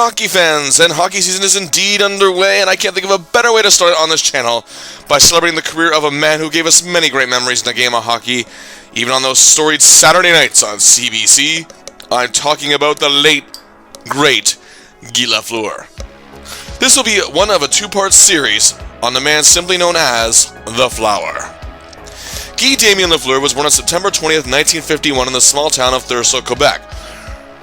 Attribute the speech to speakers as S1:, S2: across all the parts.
S1: hockey fans, and hockey season is indeed underway, and I can't think of a better way to start it on this channel by celebrating the career of a man who gave us many great memories in the game of hockey, even on those storied Saturday nights on CBC. I'm talking about the late, great Guy Lafleur. This will be one of a two-part series on the man simply known as the Flower. Guy Damien Lafleur was born on September 20th, 1951 in the small town of Thurso, Quebec.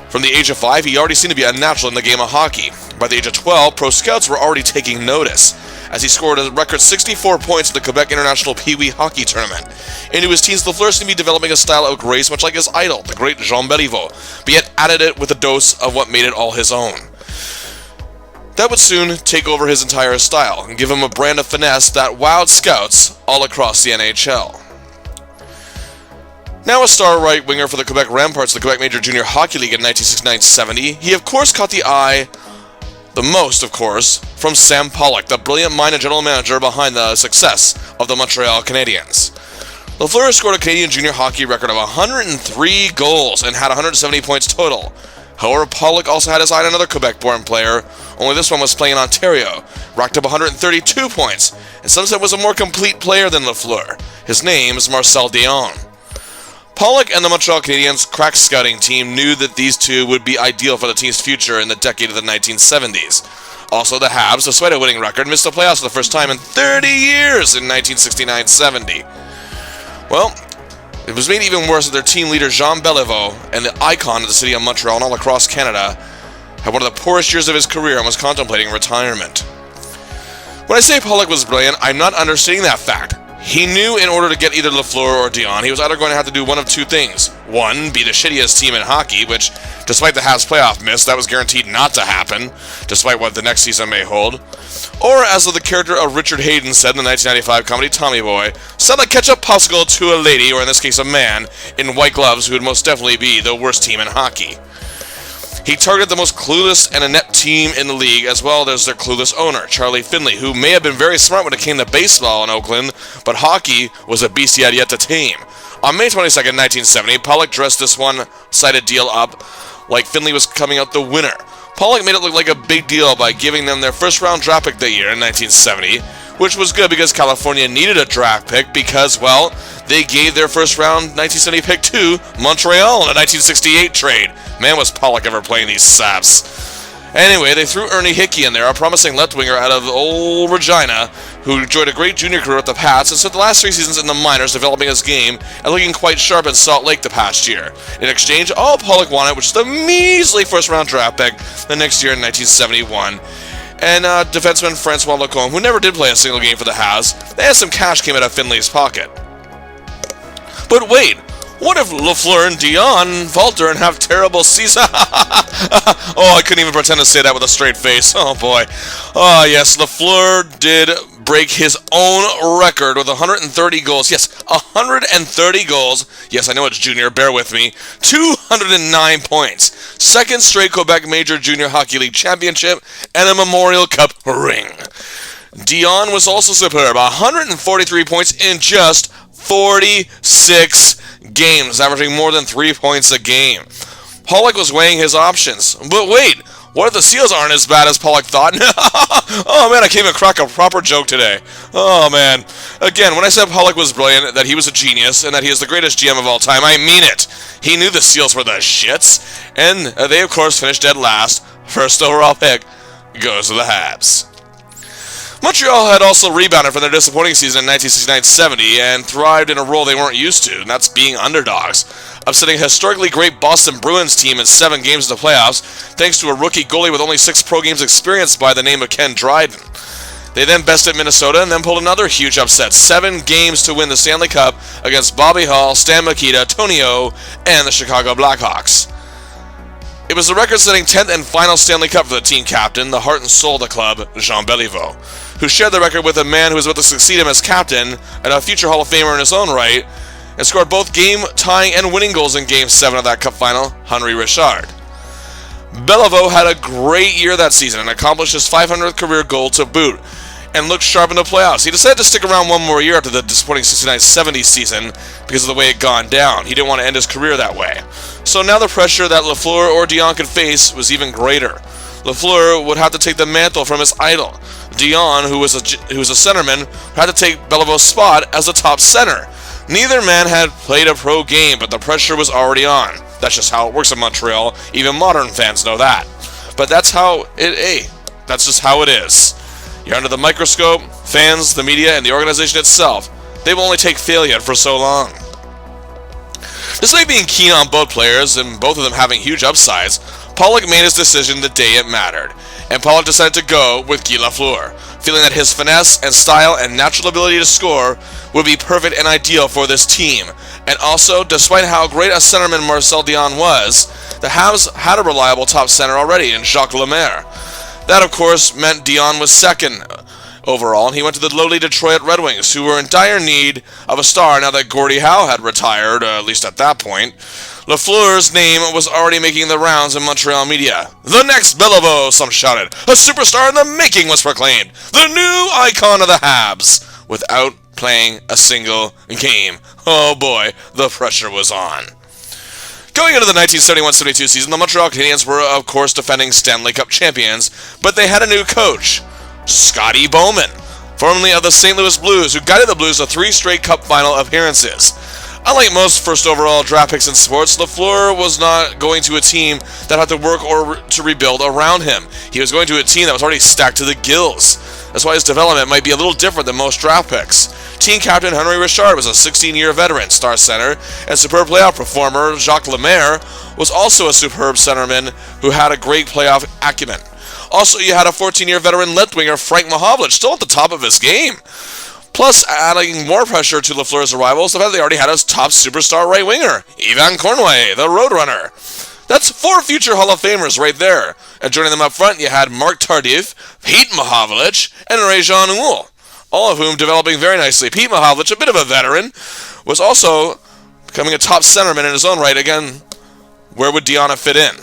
S1: From the age of 5, he already seemed to be a natural in the game of hockey. By the age of 12, pro scouts were already taking notice, as he scored a record 64 points in the Quebec International Pee Wee Hockey Tournament. Into his teens, Lafleur seemed to be developing a style of grace much like his idol, the great Jean Béliveau, but yet added it with a dose of what made it all his own. That would soon take over his entire style, and give him a brand of finesse that wowed scouts all across the NHL. Now a star right winger for the Quebec Ramparts, the Quebec Major Junior Hockey League in 1969-70, he of course caught the eye, the most of course, from Sam Pollock, the brilliant mind and general manager behind the success of the Montreal Canadiens. Lafleur scored a Canadian junior hockey record of 103 goals and had 170 points total. However, Pollock also had his eye on another Quebec-born player, only this one was playing in Ontario, racked up 132 points, and some said was a more complete player than Lafleur. His name is Marcel Dion. Pollock and the Montreal Canadiens crack scouting team knew that these two would be ideal for the team's future in the decade of the 1970s. Also, the Habs, despite a winning record, missed the playoffs for the first time in 30 years in 1969-70. Well, it was made even worse that their team leader Jean Béliveau and the icon of the city of Montreal and all across Canada had one of the poorest years of his career and was contemplating retirement. When I say Pollock was brilliant, I'm not understating that fact. He knew in order to get either Lafleur or Dion, he was either going to have to do one of two things. One, be the shittiest team in hockey, which, despite the Habs playoff miss, that was guaranteed not to happen, despite what the next season may hold. Or, as the character of Richard Hayden said in the 1995 comedy Tommy Boy, sell a ketchup popsicle to a lady, or in this case a man, in white gloves who would most definitely be the worst team in hockey. He targeted the most clueless and inept team in the league, as well as their clueless owner, Charlie Finley, who may have been very smart when it came to baseball in Oakland, but hockey was a beast he had yet to tame. On May 22nd, 1970, Pollock dressed this one-sided deal up like Finley was coming out the winner. Pollock made it look like a big deal by giving them their first-round draft pick that year in 1970, which was good because California needed a draft pick because, well, they gave their first-round 1970 pick to Montreal in a 1968 trade. Man, was Pollock ever playing these saps. Anyway, they threw Ernie Hickey in there, a promising left winger out of old Regina, who enjoyed a great junior career with the Pats and spent the last 3 seasons in the minors developing his game and looking quite sharp in Salt Lake the past year. In exchange, all Pollock wanted, which is the measly first-round draft pick the next year in 1971. And defenseman Francois Lacombe, who never did play a single game for the Habs, and some cash came out of Finley's pocket. But wait, what if Lafleur and Dion falter and have terrible seasons? Oh, I couldn't even pretend to say that with a straight face. Oh boy. Oh yes, Lafleur did break his own record with 130 goals. Yes, 130 goals. Yes, I know it's junior, bear with me. 209 points. Second straight Quebec Major Junior Hockey League championship and a Memorial Cup ring. Dion was also superb. 143 points in just 46 games, averaging more than 3 points a game. Pollock was weighing his options. But wait, what if the Seals aren't as bad as Pollock thought? Oh man, I can't even crack a proper joke today. Oh man. Again, when I said Pollock was brilliant, that he was a genius, and that he is the greatest GM of all time, I mean it. He knew the Seals were the shits, and they of course finished dead last. First overall pick goes to the Habs. Montreal had also rebounded from their disappointing season in 1969-70 and thrived in a role they weren't used to, and that's being underdogs, upsetting a historically great Boston Bruins team in 7 games in the playoffs, thanks to a rookie goalie with only 6 pro games experience by the name of Ken Dryden. They then bested Minnesota and then pulled another huge upset, 7 games to win the Stanley Cup against Bobby Hull, Stan Mikita, Tony O, and the Chicago Blackhawks. It was the record-setting 10th and final Stanley Cup for the team captain, the heart and soul of the club, Jean Béliveau, who shared the record with a man who was about to succeed him as captain and a future Hall of Famer in his own right, and scored both game-tying and winning goals in Game 7 of that Cup final, Henri Richard. Béliveau had a great year that season and accomplished his 500th career goal to boot, and looked sharp in the playoffs. He decided to stick around one more year after the disappointing 69-70 season because of the way it gone down. He didn't want to end his career that way. So now the pressure that Lafleur or Dion could face was even greater. Lafleur would have to take the mantle from his idol. Dion, who was a centerman, had to take Beliveau's spot as the top center. Neither man had played a pro game, but the pressure was already on. That's just how it works in Montreal. Even modern fans know that. But that's that's just how it is. You're under the microscope, fans, the media, and the organization itself. They will only take failure for so long. Despite being keen on both players and both of them having huge upsides, Pollock made his decision the day it mattered, and Pollock decided to go with Guy Lafleur, feeling that his finesse and style and natural ability to score would be perfect and ideal for this team. And also, despite how great a centerman Marcel Dion was, the Habs had a reliable top center already in Jacques Lemaire. That, of course, meant Dion was second overall, and he went to the lowly Detroit Red Wings, who were in dire need of a star now that Gordie Howe had retired, at least at that point. Lafleur's name was already making the rounds in Montreal media. The next Beliveau, some shouted. A superstar in the making was proclaimed. The new icon of the Habs, without playing a single game. Oh boy, the pressure was on. Going into the 1971-72 season, the Montreal Canadiens were, of course, defending Stanley Cup champions, but they had a new coach, Scotty Bowman, formerly of the St. Louis Blues, who guided the Blues to 3 straight Cup final appearances. Unlike most first overall draft picks in sports, Lafleur was not going to a team that had to work or to rebuild around him. He was going to a team that was already stacked to the gills. That's why his development might be a little different than most draft picks. Team captain Henry Richard was a 16-year veteran, star center, and superb playoff performer Jacques Lemaire was also a superb centerman who had a great playoff acumen. Also, you had a 14-year veteran left winger Frank Mahovlich, still at the top of his game. Plus, adding more pressure to Lafleur's arrivals, the fact that they already had his top superstar right winger, Yvan Cournoyer, the Roadrunner. That's 4 future Hall of Famers right there. And joining them up front, you had Marc Tardif, Pete Mahovlich, and Réjean Houle, all of whom developing very nicely. Pete Mahovlich, a bit of a veteran, was also becoming a top centerman in his own right. Again, where would Dion fit in?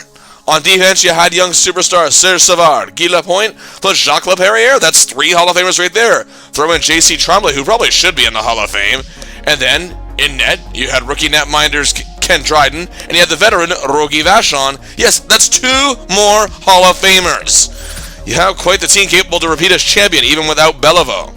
S1: On defense, you had young superstars Serge Savard, Guy Lapointe, plus Jacques Laperriere. That's 3 Hall of Famers right there. Throw in J.C. Tremblay, who probably should be in the Hall of Fame. And then, in net, you had rookie netminders Ken Dryden, and you had the veteran Rogie Vachon. Yes, that's 2 more Hall of Famers. You have quite the team capable to repeat as champion, even without Beliveau.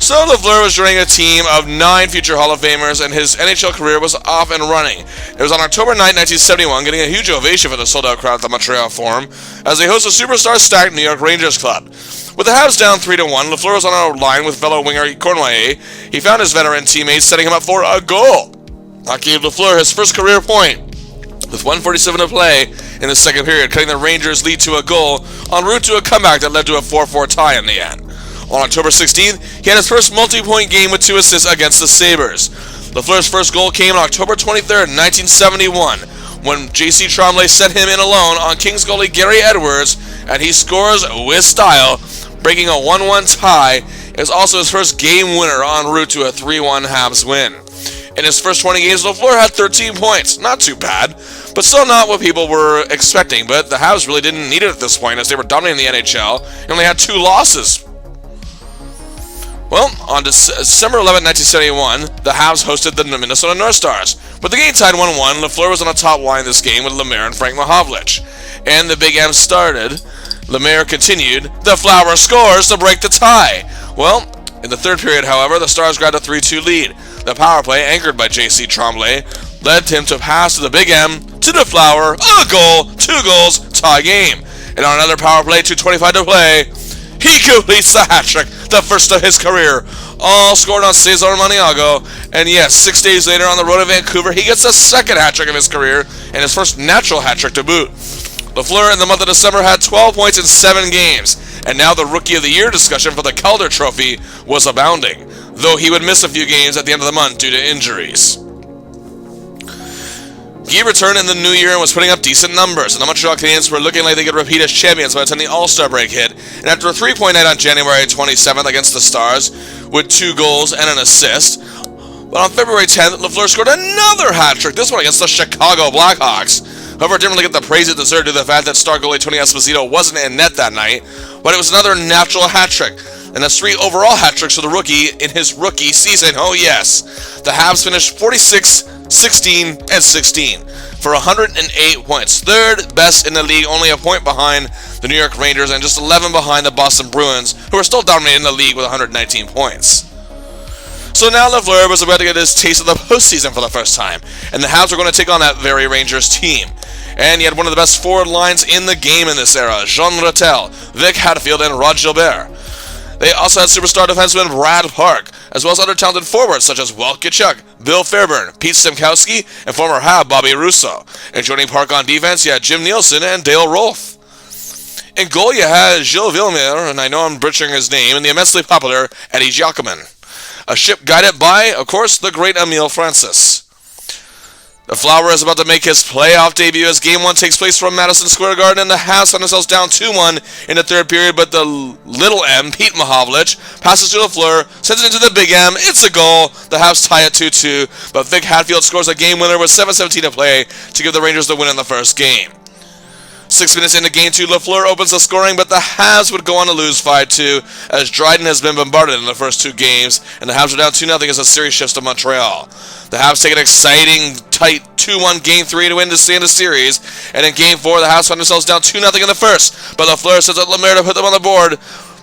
S1: So Lafleur was joining a team of 9 future Hall of Famers, and his NHL career was off and running. It was on October 9, 1971, getting a huge ovation for the sold-out crowd at the Montreal Forum, as they host a superstar-stacked New York Rangers club. With the Habs down 3-1, Lafleur was on a line with fellow winger Cournoyer. He found his veteran teammates setting him up for a goal. That gave Lafleur his first career point, with 1:47 to play in the second period, cutting the Rangers' lead to a goal en route to a comeback that led to a 4-4 tie in the end. On October 16th, he had his first multi-point game with 2 assists against the Sabres. Lafleur's first goal came on October 23rd, 1971, when J.C. Tremblay sent him in alone on Kings goalie Gary Edwards, and he scores with style, breaking a 1-1 tie. It was also his first game winner en route to a 3-1 Habs win. In his first 20 games, Lafleur had 13 points. Not too bad, but still not what people were expecting. But the Habs really didn't need it at this point, as they were dominating the NHL and only had 2 losses. Well, on December 11, 1971, the Habs hosted the Minnesota North Stars. With the game tied 1-1, Lafleur was on the top line this game with Lemaire and Frank Mahovlich. And the Big M started. Lemaire continued. The Flower scores to break the tie. Well, in the third period, however, the Stars grabbed a 3-2 lead. The power play, anchored by J.C. Tremblay, led him to pass to the Big M, to the Flower, a goal, 2 goals, tie game. And on another power play, 2:25 to play, he completes the hat-trick, the first of his career, all scored on Cesar Maniago. And yes, 6 days later on the road to Vancouver, he gets the second hat-trick of his career, and his first natural hat-trick to boot. Lafleur in the month of December had 12 points in 7 games, and now the Rookie of the Year discussion for the Calder Trophy was abounding, though he would miss a few games at the end of the month due to injuries. He returned in the new year and was putting up decent numbers, and the Montreal Canadiens were looking like they could repeat as champions by the time the All-Star break hit. And after a 3-point night on January 27th against the Stars, with 2 goals and an assist, but on February 10th, Lafleur scored another hat-trick, this one against the Chicago Blackhawks. However, it didn't really get the praise it deserved due to the fact that star goalie Tony Esposito wasn't in net that night, but it was another natural hat-trick. And that's 3 overall hat-tricks for the rookie in his rookie season. Oh yes. The Habs finished 46, 16, and 16. for 108 points. Third best in the league, only a point behind the New York Rangers and just 11 behind the Boston Bruins, who are still dominating the league with 119 points. So now Lafleur was about to get his taste of the postseason for the first time, and the Habs were going to take on that very Rangers team. And he had one of the best forward lines in the game in this era, Jean Rattel, Vic Hadfield, and Rod Gilbert. They also had superstar defenseman Brad Park, as well as other talented forwards such as Walt Tkachuk, Bill Fairburn, Pete Stemkowski, and former Hab Bobby Russo. And joining Park on defense, you had Jim Nielsen and Dale Rolfe. In goal, you had Gilles Villemere, and I know I'm butchering his name, and the immensely popular Eddie Giacomin. A ship guided by, of course, the great Emile Francis. The Flower is about to make his playoff debut as Game 1 takes place from Madison Square Garden, and the Habs find themselves down 2-1 in the third period, but the little M, Pete Mahovlich, passes to Lafleur, sends it into the big M, it's a goal, the Habs tie at 2-2, but Vic Hadfield scores a game winner with 7:17 to play to give the Rangers the win in the first game. 6 minutes into Game 2, Lafleur opens the scoring, but the Habs would go on to lose 5-2, as Dryden has been bombarded in the first 2 games, and the Habs are down 2-0 as the series shifts to Montreal. The Habs take an exciting, tight 2-1 Game 3 to win to stay in the series, and in Game 4, the Habs find themselves down 2-0 in the first, but Lafleur sends out Lemaire to put them on the board.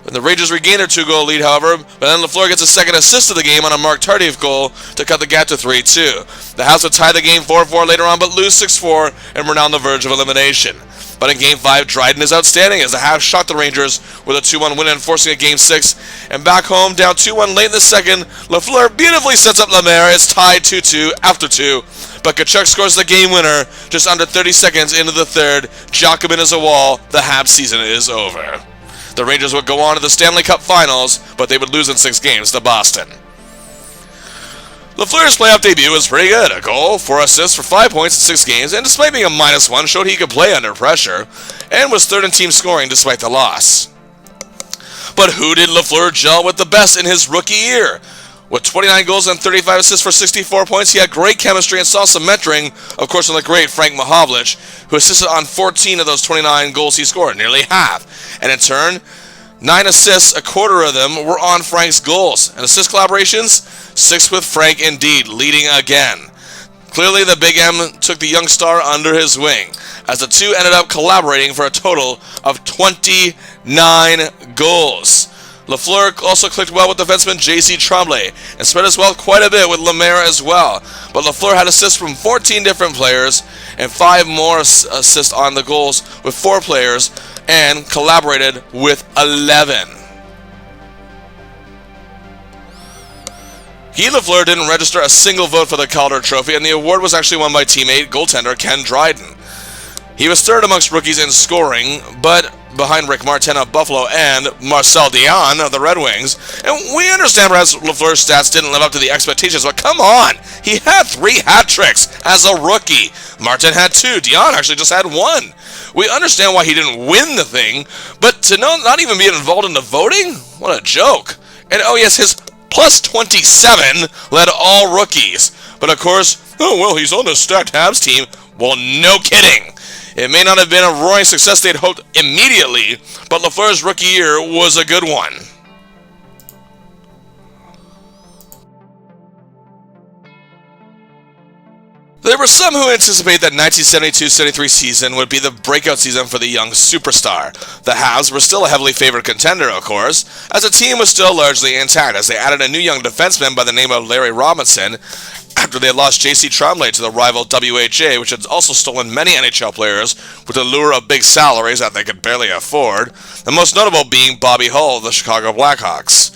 S1: And the Rangers regain their 2-goal lead, however, but then Lafleur gets a second assist of the game on a Mark Tardif goal to cut the gap to 3-2. The Habs would tie the game 4-4 later on, but lose 6-4, and were now on the verge of elimination. But in Game 5, Dryden is outstanding as the Habs shocked the Rangers with a 2-1 win and forcing a Game 6. And back home, down 2-1 late in the second, Lafleur beautifully sets up Lemaire. It's tied 2-2 after 2. But Tkachuk scores the game winner just under 30 seconds into the third. Giacomin is a wall. The Habs season is over. The Rangers would go on to the Stanley Cup Finals, but they would lose in 6 games to Boston. Lafleur's playoff debut was pretty good. A goal, 4 assists for 5 points in 6 games, and despite being a -1, showed he could play under pressure, and was third in team scoring despite the loss. But who did Lafleur gel with the best in his rookie year? With 29 goals and 35 assists for 64 points, he had great chemistry and saw some mentoring, of course, from the great Frank Mahovlich, who assisted on 14 of those 29 goals he scored, nearly half. And in turn, 9 assists, a quarter of them, were on Frank's goals. And assist collaborations? 6 with Frank indeed, leading again. Clearly, the Big M took the young star under his wing, as the two ended up collaborating for a total of 29 goals. Lafleur also clicked well with defenseman J.C. Tremblay, and spread his wealth quite a bit with Lemaire as well. But Lafleur had assists from 14 different players, and 5 more assists on the goals with 4 players, and collaborated with 11. Guy Lafleur didn't register a single vote for the Calder Trophy, and the award was actually won by teammate, goaltender Ken Dryden. He was third amongst rookies in scoring, but behind Rick Martin of Buffalo and Marcel Dion of the Red Wings. And we understand perhaps Lafleur's stats didn't live up to the expectations, but come on! He had 3 hat tricks as a rookie. Martin had 2. Dion actually just had 1. We understand why he didn't win the thing, but to not even be involved in the voting? What a joke. And oh yes, his plus 27 led all rookies. But of course, oh well, he's on the stacked Habs team. Well, no kidding. It may not have been a roaring success they'd hoped immediately, but Lafleur's rookie year was a good one. There were some who anticipate that 1972-73 season would be the breakout season for the young superstar. The Habs were still a heavily favored contender, of course, as the team was still largely intact, as they added a new young defenseman by the name of Larry Robinson, after they had lost J.C. Tremblay to the rival WHA, which had also stolen many NHL players with the lure of big salaries that they could barely afford, the most notable being Bobby Hull of the Chicago Blackhawks.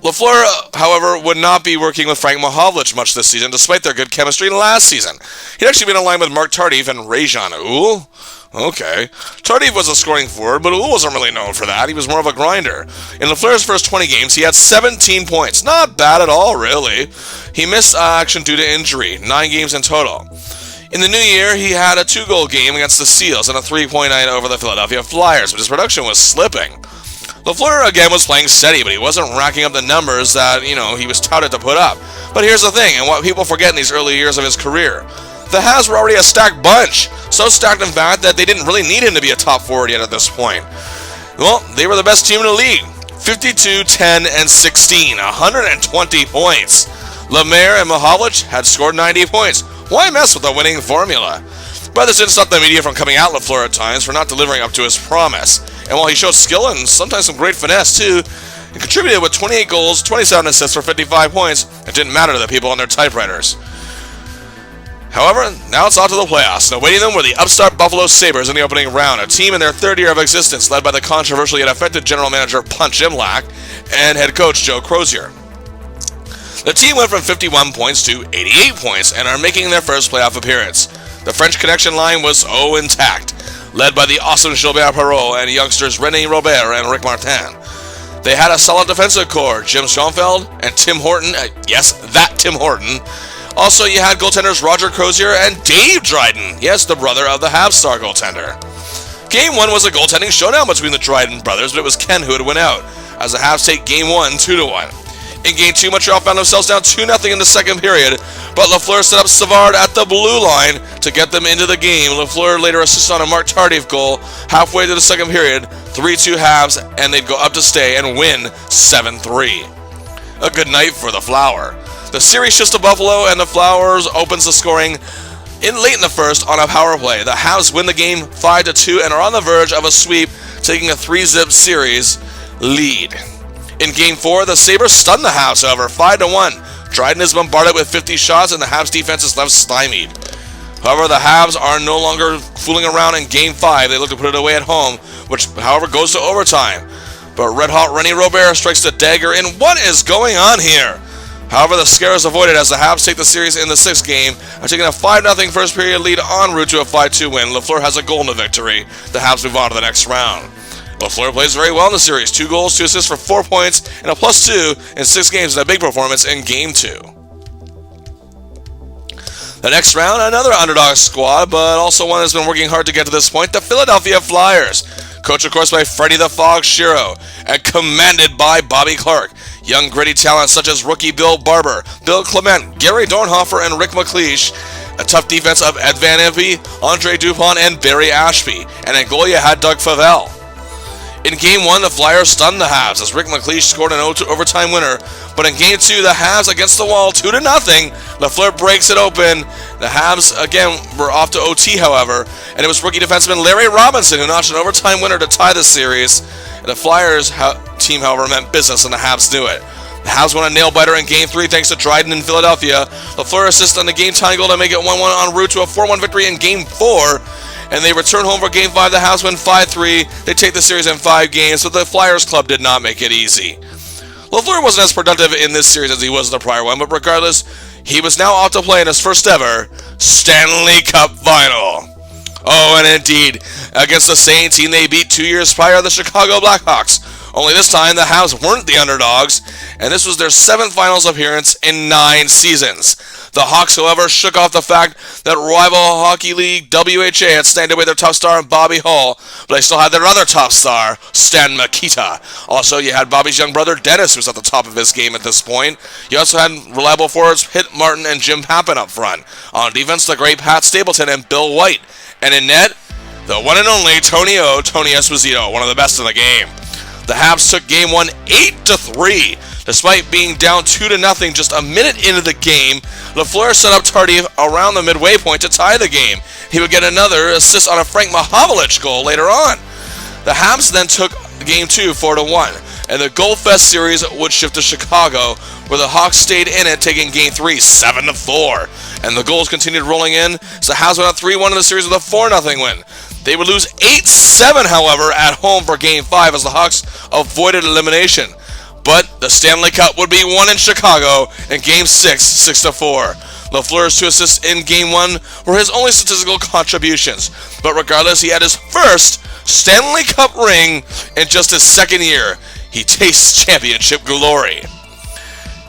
S1: Lafleur, however, would not be working with Frank Mahovlich much this season, despite their good chemistry last season. He'd actually been aligned with Mark Tardif and Rajan Uhl. Okay. Tardif was a scoring forward, but Uhl wasn't really known for that. He was more of a grinder. In Lafleur's first 20 games, he had 17 points. Not bad at all, really. He missed action due to injury, 9 games in total. In the new year, he had a 2-goal game against the Seals and a 3-point night over the Philadelphia Flyers, but his production was slipping. Lafleur again was playing steady, but he wasn't racking up the numbers that, he was touted to put up. But here's the thing, and what people forget in these early years of his career. The Habs were already a stacked bunch, so stacked in fact that they didn't really need him to be a top forward yet at this point. Well, they were the best team in the league. 52, 10, and 16, 120 points. Lemaire and Mahovlich had scored 90 points. Why mess with the winning formula? But this didn't stop the media from coming at Lafleur at times for not delivering up to his promise. And while he showed skill and sometimes some great finesse too, he contributed with 28 goals, 27 assists for 55 points. It didn't matter to the people on their typewriters. However, now it's on to the playoffs, and awaiting them were the upstart Buffalo Sabres in the opening round, a team in their third year of existence led by the controversial yet effective general manager Punch Imlach and head coach Joe Crozier. The team went from 51 points to 88 points and are making their first playoff appearance. The French Connection line was intact, led by the awesome Gilbert Perreault and youngsters René Robert and Rick Martin. They had a solid defensive core, Jim Schoenfeld and Tim Horton, yes, that Tim Horton. Also, you had goaltenders Roger Crozier and Dave Dryden, yes, the brother of the Habs star goaltender. Game 1 was a goaltending showdown between the Dryden brothers, but it was Ken who would win out, as the Habs take Game 1 2-1. In Game 2, Montreal found themselves down 2-0 in the second period, but Lafleur set up Savard at the blue line to get them into the game. Lafleur later assisted on a Mark Tardif goal halfway through the second period, 3-2 Habs, and they'd go up to stay and win 7-3. A good night for the Flower. The series shifts to Buffalo, and the Flowers opens the scoring late in the first on a power play. The Habs win the game 5-2 and are on the verge of a sweep, taking a 3-zip series lead. In Game 4, the Sabres stun the Habs, however, 5-1. Dryden is bombarded with 50 shots, and the Habs defense is left stymied. However, the Habs are no longer fooling around in Game 5. They look to put it away at home, which, however, goes to overtime. But red-hot René Robert strikes the dagger, and what is going on here? However, the scare is avoided as the Habs take the series in the sixth game, are taking a 5-0 first period lead en route to a 5-2 win. Lafleur has a goal in the victory. The Habs move on to the next round. Lafleur plays very well in the series. 2 goals, 2 assists for 4 points, and a +2 in 6 games in a big performance in Game 2. The next round, another underdog squad, but also one that's been working hard to get to this point, the Philadelphia Flyers. Coached, of course, by Freddie the Fog Shiro, and commanded by Bobby Clark. Young gritty talents such as rookie Bill Barber, Bill Clement, Gary Dornhofer, and Rick McLeish. A tough defense of Ed Van Impe, Andre Dupont, and Barry Ashby. And at goal you had Doug Favell. In Game 1, the Flyers stunned the Habs as Rick McLeish scored an overtime winner. But in Game 2, the Habs against the wall, 2-0. Lafleur breaks it open. The Habs, again, were off to OT, however. And it was rookie defenseman Larry Robinson who notched an overtime winner to tie the series. And the Flyers team, however, meant business, and the Habs knew it. The Habs won a nail-biter in Game 3 thanks to Dryden in Philadelphia. Lafleur assists on the game-tying goal to make it 1-1 en route to a 4-1 victory in Game 4. And they return home for Game 5. The Habs win 5-3. They take the series in 5 games, but the Flyers club did not make it easy. Lafleur wasn't as productive in this series as he was in the prior one, but regardless, he was now off to play in his first ever Stanley Cup final. Oh, and indeed, against the same team they beat 2 years prior, the Chicago Blackhawks. Only this time, the Habs weren't the underdogs, and this was their 7th finals appearance in 9 seasons. The Hawks, however, shook off the fact that rival hockey league WHA had snagged away their top star in Bobby Hull, but they still had their other top star, Stan Mikita. Also, you had Bobby's young brother, Dennis, who was at the top of his game at this point. You also had reliable forwards Pitt Martin and Jim Pappen up front. On defense, the great Pat Stapleton and Bill White. And in net, the one and only Tony Esposito, one of the best in the game. The Habs took Game 1 8-3. Despite being down 2-0 just a minute into the game, Lafleur set up Tardif around the midway point to tie the game. He would get another assist on a Frank Mahovlich goal later on. The Habs then took Game 2 4-1, and the Goal Fest series would shift to Chicago, where the Hawks stayed in it, taking Game 3 7-4. And the goals continued rolling in, so the Habs went up 3-1 in the series with a 4-0 win. They would lose 8-7, however, at home for Game 5 as the Hawks avoided elimination. But the Stanley Cup would be won in Chicago in Game 6, 6-4. Lafleur's 2 assists in Game 1 were his only statistical contributions. But regardless, he had his first Stanley Cup ring in just his second year. He tastes championship glory.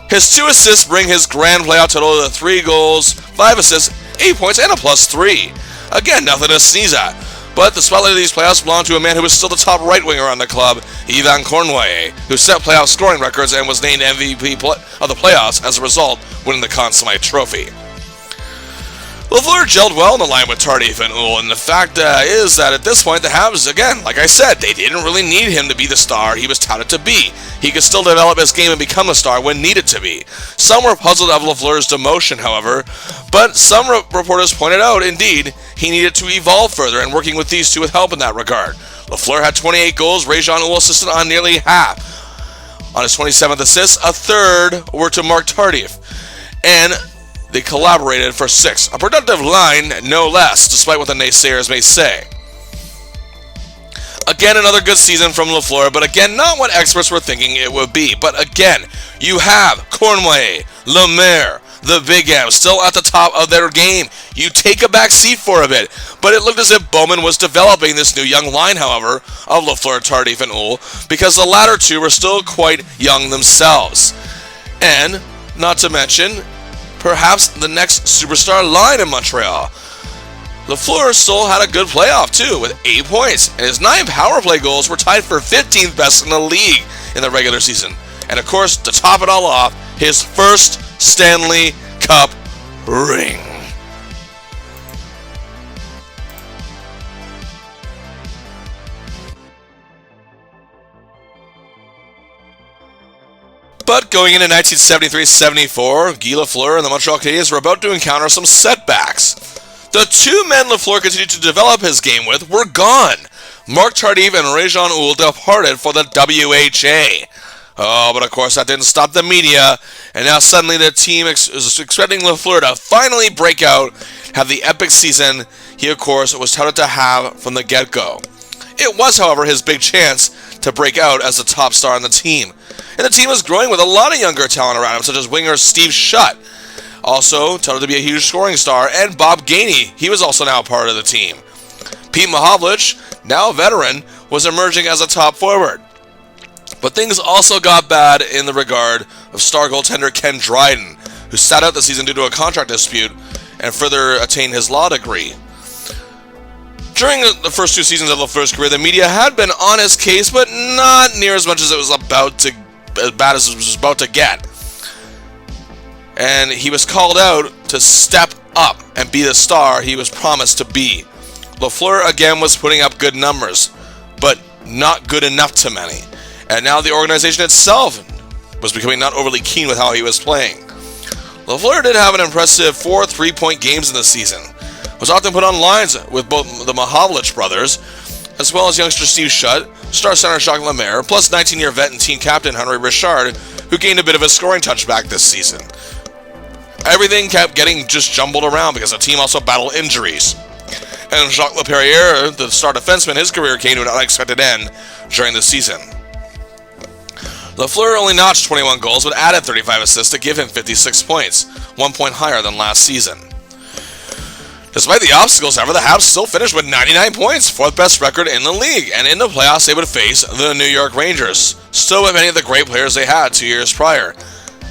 S1: His 2 assists bring his grand playoff total to 3 goals, 5 assists, 8 points, and a +3. Again, nothing to sneeze at. But the spotlight of these playoffs belonged to a man who was still the top right winger on the club, Yvan Cournoyer, who set playoff scoring records and was named MVP of the playoffs as a result, winning the Conn Smythe Trophy. Lafleur gelled well in the line with Tardif and Uhl, and the fact is that at this point the Habs, again, like I said, they didn't really need him to be the star he was touted to be. he could still develop his game and become a star when needed to be. Some were puzzled of Lafleur's demotion, however, but some reporters pointed out, indeed, he needed to evolve further, and working with these two with help in that regard. Lafleur had 28 goals, Réjean Houle assisted on nearly half. On his 27th assist, a third were to Marc Tardif, and they collaborated for 6. A productive line, no less, despite what the naysayers may say. Again, another good season from Lafleur, but again, not what experts were thinking it would be. But again, you have Cornway, Lemaire, the Big M still at the top of their game. You take a back seat for a bit, but it looked as if Bowman was developing this new young line, however, of Lafleur, Tardif, and Houle, because the latter two were still quite young themselves. And, not to mention, perhaps the next superstar line in Montreal. Lafleur still had a good playoff too, with 8 points, and his 9 power play goals were tied for 15th best in the league in the regular season. And of course, to top it all off, his first Stanley Cup ring. But going into 1973-74, Guy Lafleur and the Montreal Canadiens were about to encounter some setbacks. The two men Lafleur continued to develop his game with were gone. Marc Tardif and Réjean Houle departed for the WHA. Oh, but of course that didn't stop the media, and now suddenly the team is expecting Lafleur to finally break out, have the epic season he, of course, was touted to have from the get-go. It was, however, his big chance to break out as the top star on the team. And the team was growing with a lot of younger talent around him, such as winger Steve Shutt, also touted to be a huge scoring star, and Bob Gainey, he was also now part of the team. Pete Mahovlich, now a veteran, was emerging as a top forward. But things also got bad in the regard of star goaltender Ken Dryden, who sat out the season due to a contract dispute and further attained his law degree. During the first 2 seasons of Lafleur's career, the media had been on his case, but not near as much as it was as bad as it was about to get. And he was called out to step up and be the star he was promised to be. Lafleur again was putting up good numbers, but not good enough to many. And now the organization itself was becoming not overly keen with how he was playing. Lafleur did have an impressive 4 3-point games in the season, was often put on lines with both the Mahovlich brothers, as well as youngster Steve Shutt, star center Jacques Lemaire, plus 19-year vet and team captain Henri Richard, who gained a bit of a scoring touch back this season. Everything kept getting just jumbled around because the team also battled injuries. And Jacques Laperriere, the star defenseman, his career came to an unexpected end during the season. Lafleur only notched 21 goals but added 35 assists to give him 56 points, 1 point higher than last season. Despite the obstacles, however, the Habs still finished with 99 points, 4th best record in the league, and in the playoffs they would face the New York Rangers, still with many of the great players they had 2 years prior.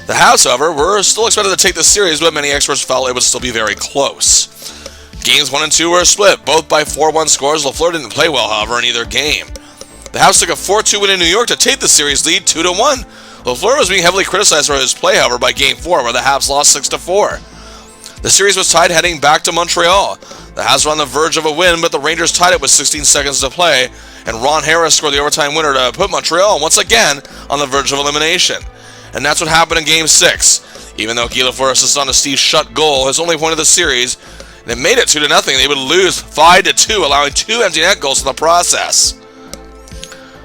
S1: The Habs, however, were still expected to take the series, but many experts felt it would still be very close. Games 1 and 2 were split, both by 4-1 scores. Lafleur didn't play well, however, in either game. The Habs took a 4-2 win in New York to take the series lead 2-1. Lafleur was being heavily criticized for his play, however, by Game 4, where the Habs lost 6-4. The series was tied heading back to Montreal. The Habs were on the verge of a win, but the Rangers tied it with 16 seconds to play, and Ron Harris scored the overtime winner to put Montreal once again on the verge of elimination. And that's what happened in Game 6. Even though Guy Lafleur assisted on a Steve Shutt goal, his only point of the series, and it made it 2-0, they would lose 5-2, allowing 2 empty net goals in the process.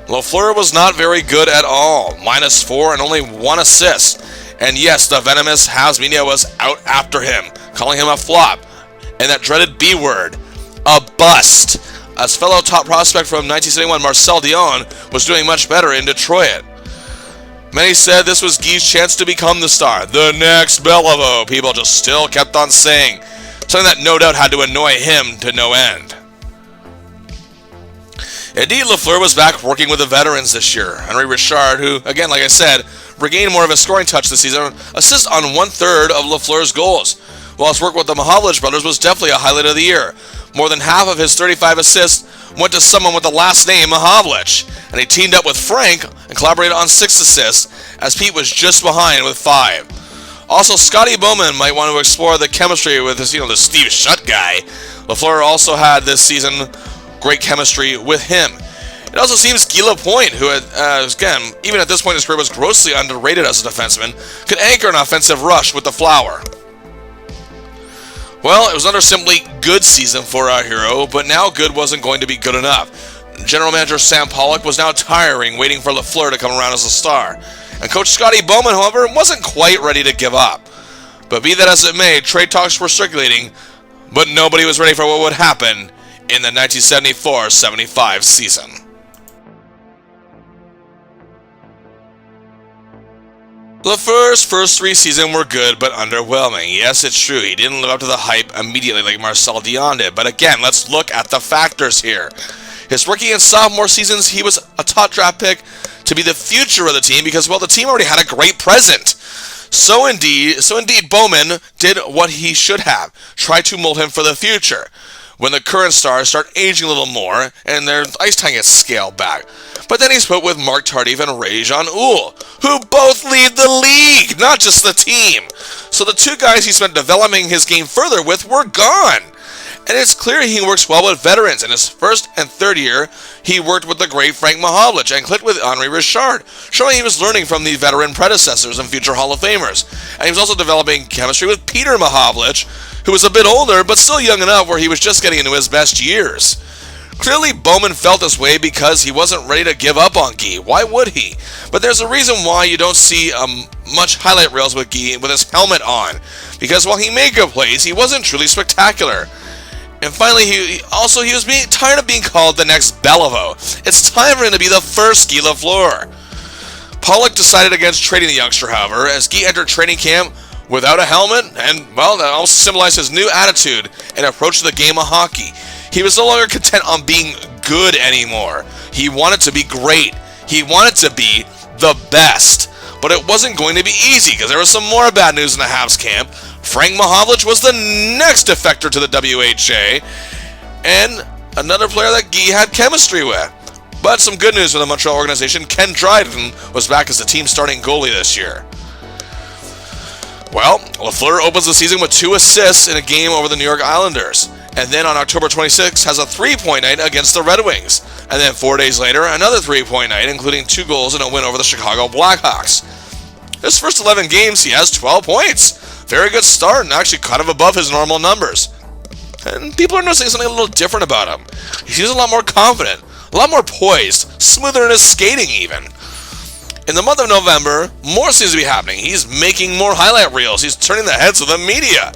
S1: Lafleur was not very good at all, -4 and only 1 assist. And yes, the venomous Habs media was out after him, calling him a flop, and that dreaded B word, a bust, as fellow top prospect from 1971 Marcel Dion was doing much better in Detroit. Many said this was Guy's chance to become the star, the next Beliveau, people just still kept on saying, something that no doubt had to annoy him to no end. Indeed, Lafleur was back working with the veterans this year. Henri Richard, who, again, like I said, regained more of a scoring touch this season, assists on 1/3 of Lafleur's goals, while his work with the Mahovlich brothers was definitely a highlight of the year. More than half of his 35 assists went to someone with the last name Mahovlich, and he teamed up with Frank and collaborated on 6 assists, as Pete was just behind with 5. Also, Scotty Bowman might want to explore the chemistry with this, the Steve Shutt guy. Lafleur also had this season great chemistry with him. It also seems Guy Lapointe, who had, again, even at this point in his career was grossly underrated as a defenseman, could anchor an offensive rush with the Flower. Well, it was another simply good season for our hero, but now good wasn't going to be good enough. General Manager Sam Pollock was now tiring, waiting for Lafleur to come around as a star. And Coach Scotty Bowman, however, wasn't quite ready to give up. But be that as it may, trade talks were circulating, but nobody was ready for what would happen in the 1974-75 season. Lafleur's first 3 seasons were good, but underwhelming. Yes, it's true, he didn't live up to the hype immediately like Marcel Dion did. But again, let's look at the factors here. His rookie and sophomore seasons, he was a top draft pick to be the future of the team because, well, the team already had a great present. So indeed, Bowman did what he should have, try to mold him for the future. When the current stars start aging a little more, and their ice time gets scaled back. But then he's put with Mark Tardif and Ray-Jean Houle, who both lead the league, not just the team. So the 2 guys he spent developing his game further with were gone. And it's clear he works well with veterans. In his first and third year, he worked with the great Frank Mahovlich and clicked with Henri Richard, showing he was learning from the veteran predecessors and future Hall of Famers. And he was also developing chemistry with Peter Mahovlich, who was a bit older, but still young enough where he was just getting into his best years. Clearly, Bowman felt this way because he wasn't ready to give up on Guy. Why would he? But there's a reason why you don't see much highlight reels with Guy with his helmet on. Because while he made good plays, he wasn't truly spectacular. And finally, he was being tired of being called the next Beliveau. It's time for him to be the first Guy Lafleur. Pollock decided against trading the youngster, however, as Guy entered training camp without a helmet, and, well, that also symbolized his new attitude and approach to the game of hockey. He was no longer content on being good anymore. He wanted to be great. He wanted to be the best. But it wasn't going to be easy, because there was some more bad news in the Habs camp. Frank Mahovlich was the next defector to the WHA, and another player that Guy had chemistry with. But some good news for the Montreal organization. Ken Dryden was back as the team's starting goalie this year. Well, Lafleur opens the season with 2 assists in a game over the New York Islanders. And then on October 26th has a 3-point night against the Red Wings. And then 4 days later, another 3-point night, including 2 goals and a win over the Chicago Blackhawks. His first 11 games, he has 12 points. Very good start, and actually kind of above his normal numbers. And people are noticing something a little different about him. He seems a lot more confident, a lot more poised, smoother in his skating even. In the month of November, more seems to be happening. He's making more highlight reels. He's turning the heads of the media.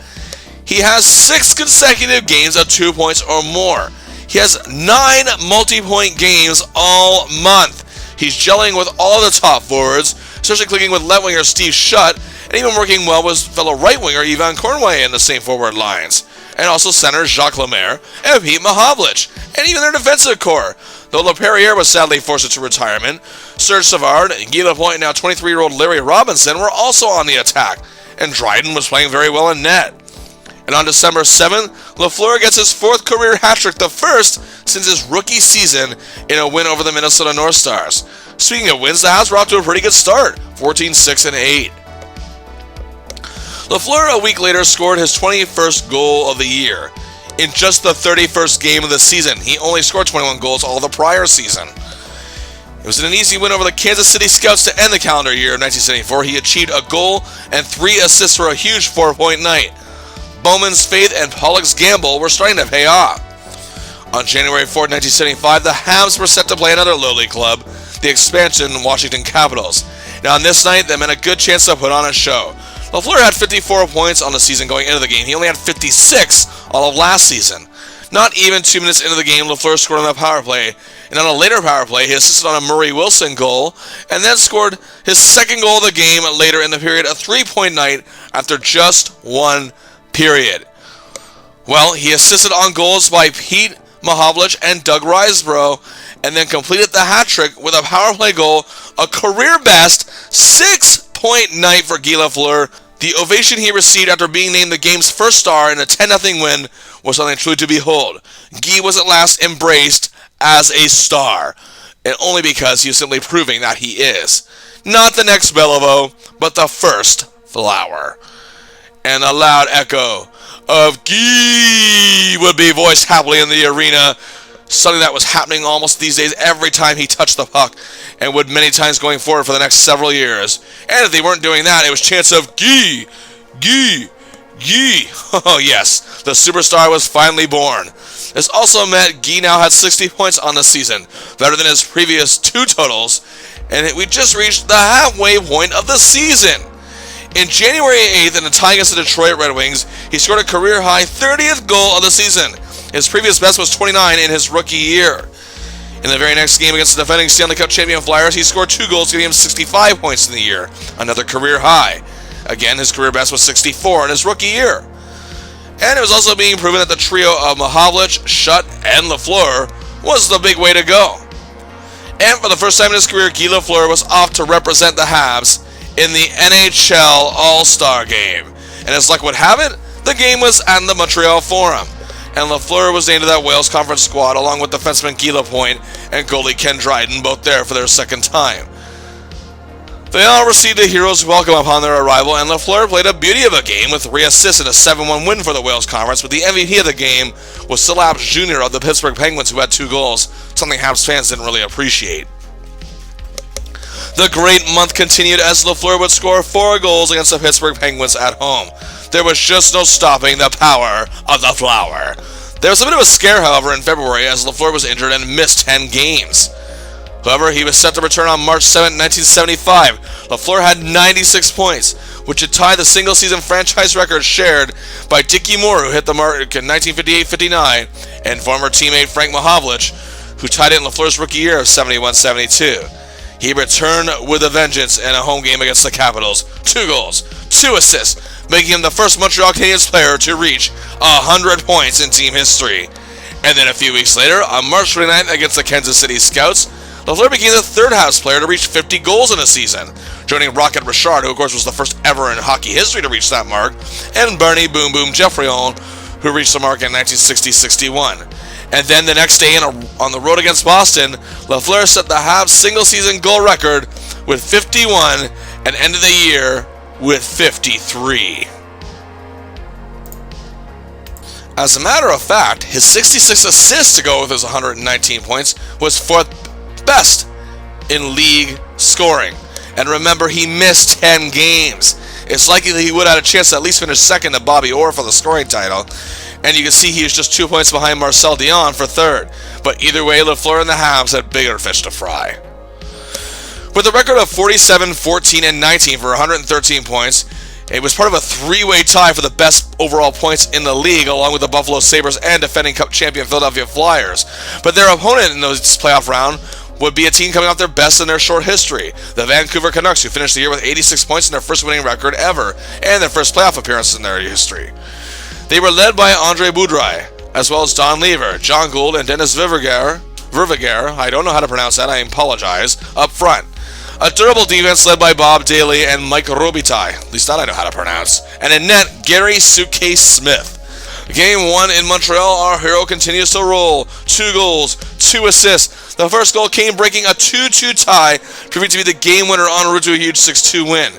S1: He has 6 consecutive games of 2 points or more. He has 9 multi-point games all month. He's gelling with all the top forwards, especially clicking with left winger Steve Shutt, and even working well with fellow right winger Yvan Cornway in the same forward lines. And also centers Jacques Lemaire and Pete Mahovlich, and even their defensive core. Though LaPerriere was sadly forced into retirement, Serge Savard and Guy Lapointe and now 23-year-old Larry Robinson were also on the attack, and Dryden was playing very well in net. And on December 7th, Lafleur gets his 4th career hat-trick, the first since his rookie season, in a win over the Minnesota North Stars. Speaking of wins, the Habs were off to a pretty good start, 14-6-8. Lafleur a week later scored his 21st goal of the year. In just the 31st game of the season, he only scored 21 goals all the prior season. It was an easy win over the Kansas City Scouts to end the calendar year of 1974. He achieved a goal and 3 assists for a huge 4-point night. Bowman's faith and Pollock's gamble were starting to pay off. On January 4, 1975, the Habs were set to play another lowly club, the expansion Washington Capitals. Now on this night, they meant a good chance to put on a show. Lafleur had 54 points on the season going into the game. He only had 56 all of last season. Not even 2 minutes into the game, Lafleur scored on the power play. And on a later power play, he assisted on a Murray Wilson goal, and then scored his 2nd goal of the game later in the period, a 3-point night after just 1 period. Well, he assisted on goals by Pete Mahovlich and Doug Risebrough, and then completed the hat-trick with a power play goal, a career-best 6-point night for Guy Lafleur. The ovation he received after being named the game's first star in a 10-0 win was something truly to behold. Guy was at last embraced as a star, and only because he was simply proving that he is. Not the next Beliveau, but the first Flower. And a loud echo of Guy would be voiced happily in the arena something that was happening almost these days every time he touched the puck, and would many times going forward for the next several years. And if they weren't doing that, it was chants of Gee! Oh yes, the superstar was finally born. This also meant Guy now had 60 points on the season, better than his previous 2 totals, and we just reached the halfway point of the season. In January 8th, in a tie against the Detroit Red Wings, he scored a career-high 30th goal of the season. His previous best was 29 in his rookie year. In the very next game against the defending Stanley Cup champion Flyers, he scored 2 goals, giving him 65 points in the year, another career high. Again, his career best was 64 in his rookie year. And it was also being proven that the trio of Mahovlich, Shutt, and Lafleur was the big way to go. And for the first time in his career, Guy Lafleur was off to represent the Habs in the NHL All-Star Game. And as luck would have it, the game was at the Montreal Forum, and Lafleur was named to that Wales Conference squad along with defenseman Guy Lapointe and goalie Ken Dryden, both there for their second time. They all received a hero's welcome upon their arrival, and Lafleur played a beauty of a game with 3 assists and a 7-1 win for the Wales Conference, but the MVP of the game was Salaps Jr. of the Pittsburgh Penguins, who had 2 goals, something Habs fans didn't really appreciate. The great month continued as Lafleur would score 4 goals against the Pittsburgh Penguins at home. There was just no stopping the power of the flower. There was a bit of a scare, however, in February as Lafleur was injured and missed 10 games. However, he was set to return on March 7, 1975. Lafleur had 96 points, which would tie the single-season franchise record shared by Dickie Moore, who hit the mark in 1958-59, and former teammate Frank Mahovlich, who tied it in Lafleur's rookie year of 71-72. He returned with a vengeance in a home game against the Capitals. 2 goals, 2 assists, making him the first Montreal Canadiens player to reach 100 points in team history. And then a few weeks later, on March 29th against the Kansas City Scouts, Lafleur became the 3rd Habs player to reach 50 goals in a season, joining Rocket Richard, who of course was the first ever in hockey history to reach that mark, and Bernie Boom Boom Geoffrion, who reached the mark in 1960-61. And then the next day on the road against Boston, Lafleur set the Habs single-season goal record with 51 and ended the year with 53. As a matter of fact, his 66 assists to go with his 119 points was 4th best in league scoring. And remember, he missed 10 games. It's likely that he would have had a chance to at least finish second to Bobby Orr for the scoring title. And you can see he was just 2 points behind Marcel Dion for 3rd. But either way, Lafleur and the Habs had bigger fish to fry. With a record of 47, 14, and 19 for 113 points, it was part of a 3-way tie for the best overall points in the league, along with the Buffalo Sabres and defending Cup champion Philadelphia Flyers. But their opponent in this playoff round would be a team coming off their best in their short history, the Vancouver Canucks, who finished the year with 86 points in their first winning record ever, and their first playoff appearance in their history. They were led by Andre Boudreau, as well as Don Lever, John Gould, and Dennis Verviger, I don't know how to pronounce that, I apologize, up front. A durable defense led by Bob Daly and Mike Robitaille, at least that I know how to pronounce. And in net, Gary Suitcase Smith. Game 1 in Montreal, our hero continues to roll. 2 goals, 2 assists. The first goal came breaking a 2-2 tie, proving to be the game winner en route to a huge 6-2 win.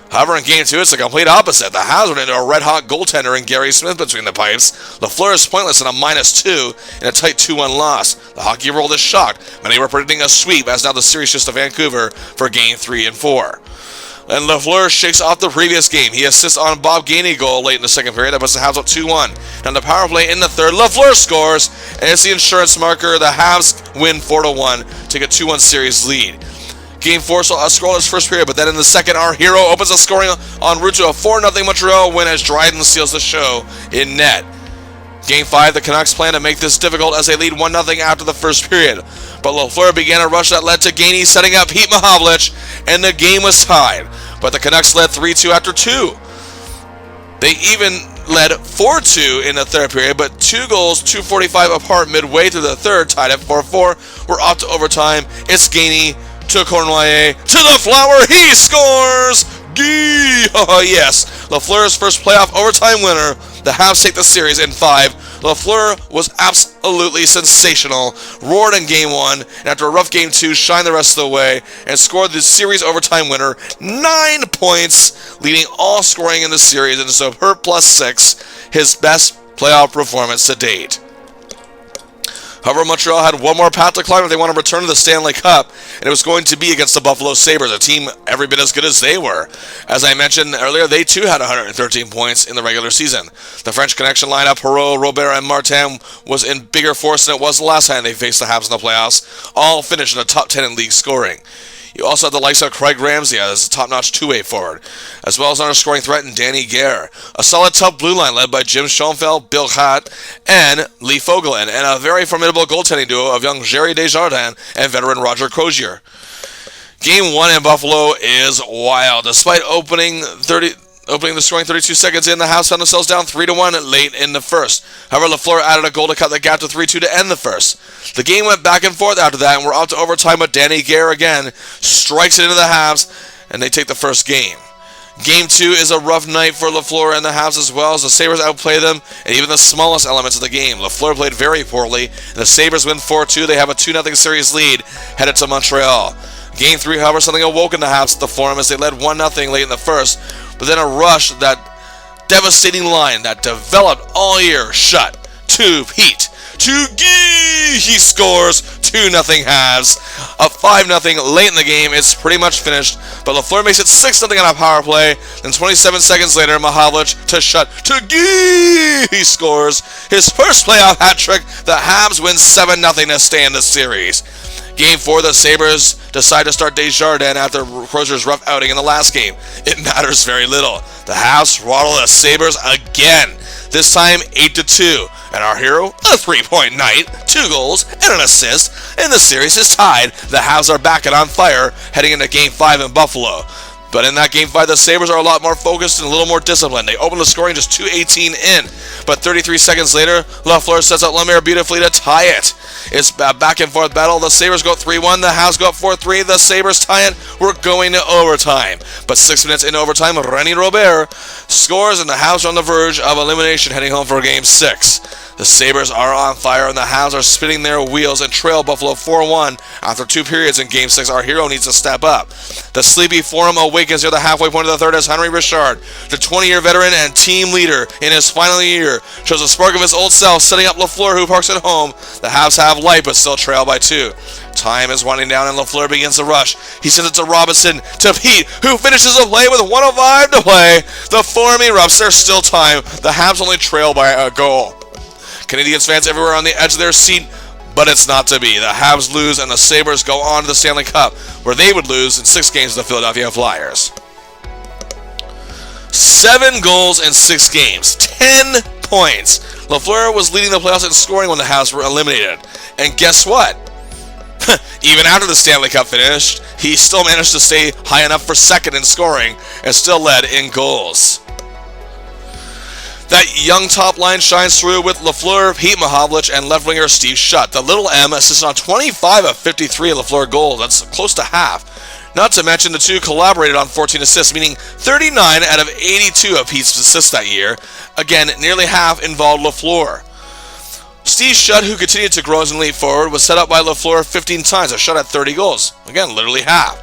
S1: However, in Game 2, it's the complete opposite. The Habs went into a red-hot goaltender in Gary Smith between the pipes. Lafleur is pointless in a -2 in a tight 2-1 loss. The hockey world is shocked. Many were predicting a sweep, as now the series shifts to Vancouver for Game 3 and 4. And Lafleur shakes off the previous game. He assists on Bob Gainey goal late in the second period. That puts the Habs up 2-1. And the power play in the third, Lafleur scores, and it's the insurance marker. The Habs win 4-1, take a 2-1 series lead. Game 4 saw a scoreless first period, but then in the second, our hero opens the scoring en route to a 4-0 Montreal win as Dryden seals the show in net. Game 5, the Canucks plan to make this difficult as they lead 1-0 after the first period. But Lafleur began a rush that led to Gainey setting up Pete Mahovlich, and the game was tied. But the Canucks led 3-2 after 2. They even led 4-2 in the third period, but 2 goals, 2:45 apart midway through the third, tied at 4-4. We're off to overtime. It's Gainey to Cournoyer, to the flower, he scores! Gee! Oh yes, Lafleur's first playoff overtime winner. The Habs take the series in 5. Lafleur was absolutely sensational, roared in Game 1, and after a rough Game 2, shined the rest of the way, and scored the series overtime winner, 9 points, leading all scoring in the series in a superb +6, his best playoff performance to date. However, Montreal had one more path to climb if they want to return to the Stanley Cup, and it was going to be against the Buffalo Sabres, a team every bit as good as they were. As I mentioned earlier, they too had 113 points in the regular season. The French Connection lineup, Perreault, Robert, and Martin, was in bigger force than it was the last time they faced the Habs in the playoffs, all finished in the top 10 in league scoring. You also have the likes of Craig Ramsey as a top-notch two-way forward, as well as another scoring threat in Danny Gare. A solid top blue line led by Jim Schoenfeld, Bill Hatt, and Lee Fogelin, and a very formidable goaltending duo of young Jerry Desjardins and veteran Roger Crozier. Game 1 in Buffalo is wild. Despite opening the scoring 32 seconds in, the Habs found themselves down 3-1 late in the first. However, Lafleur added a goal to cut the gap to 3-2 to end the first. The game went back and forth after that, and we're up to overtime, but Danny Gare again strikes it into the Habs, and they take the first game. Game 2 is a rough night for Lafleur and the Habs as well, as the Sabres outplay them in even the smallest elements of the game. Lafleur played very poorly, and the Sabres win 4-2. They have a 2-0 series lead headed to Montreal. Game 3, however, something awoke in the Habs at the Forum as they led 1-0 late in the first, but then a rush, that devastating line that developed all year, shut. Three-peat. He scores 2-0 Habs. Up 5-0 late in the game. It's pretty much finished, but Lafleur makes it 6-0 on a power play. Then 27 seconds later, Mihaljevic to shut. He scores his first playoff hat trick. The Habs win 7-0 to stay in the series. Game 4, the Sabres decide to start Desjardins after Crozier's rough outing in the last game. It matters very little. The Habs throttle the Sabres again, this time 8-2. And our hero, a 3-point night, 2 goals, and an assist, and the series is tied. The Habs are back and on fire, heading into Game 5 in Buffalo. But in that Game 5, the Sabres are a lot more focused and a little more disciplined. They open the scoring just 2:18 in. But 33 seconds later, Lafleur sets up Lemaire beautifully to tie it. It's a back-and-forth battle. The Sabres go up 3-1. The Habs go up 4-3. The Sabres tie it. We're going to overtime. But 6 minutes into overtime, René Robert scores, and the Habs are on the verge of elimination, heading home for Game 6. The Sabres are on fire, and the Habs are spinning their wheels and trail Buffalo 4-1 after 2 periods in Game 6. Our hero needs to step up. The sleepy Forum awakens near the halfway point of the third as Henry Richard, the 20-year veteran and team leader in his final year, shows a spark of his old self, setting up Lafleur, who parks at home. The Habs have light, but still trail by 2. Time is winding down, and Lafleur begins the rush. He sends it to Robinson, to Pete, who finishes the play with 1:05 to play. The Forum erupts. There's still time. The Habs only trail by a goal. Canadiens fans everywhere on the edge of their seat, but it's not to be. The Habs lose, and the Sabres go on to the Stanley Cup, where they would lose in 6 games to the Philadelphia Flyers. 7 goals in 6 games, 10 points. Lafleur was leading the playoffs in scoring when the Habs were eliminated. And guess what? Even after the Stanley Cup finished, he still managed to stay high enough for second in scoring and still led in goals. That young top line shines through with Lafleur, Pete Mihaljevic, and left winger Steve Shutt. The little M assists on 25 of 53 Lafleur goals. That's close to half. Not to mention the two collaborated on 14 assists, meaning 39 out of 82 of Pete's assists that year. Again, nearly half involved Lafleur. Steve Shutt, who continued to grow as an elite forward, was set up by Lafleur 15 times. A Shutt at 30 goals. Again, literally half.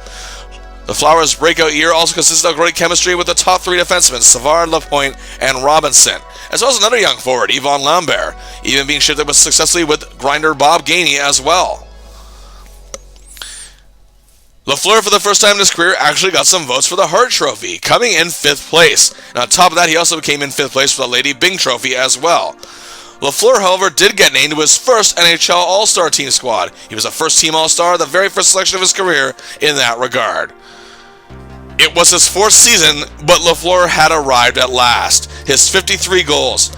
S1: The Flyers' breakout year also consisted of great chemistry with the top 3 defensemen, Savard, Lapointe, and Robinson, as well as another young forward, Yvon Lambert, even being shifted successfully with grinder Bob Gainey as well. Lafleur, for the first time in his career, actually got some votes for the Hart Trophy, coming in 5th place. And on top of that, he also came in 5th place for the Lady Byng Trophy as well. Lafleur, however, did get named to his first NHL All-Star team squad. He was a first-team All-Star, the very first selection of his career in that regard. It was his 4th season, but Lafleur had arrived at last. His 53 goals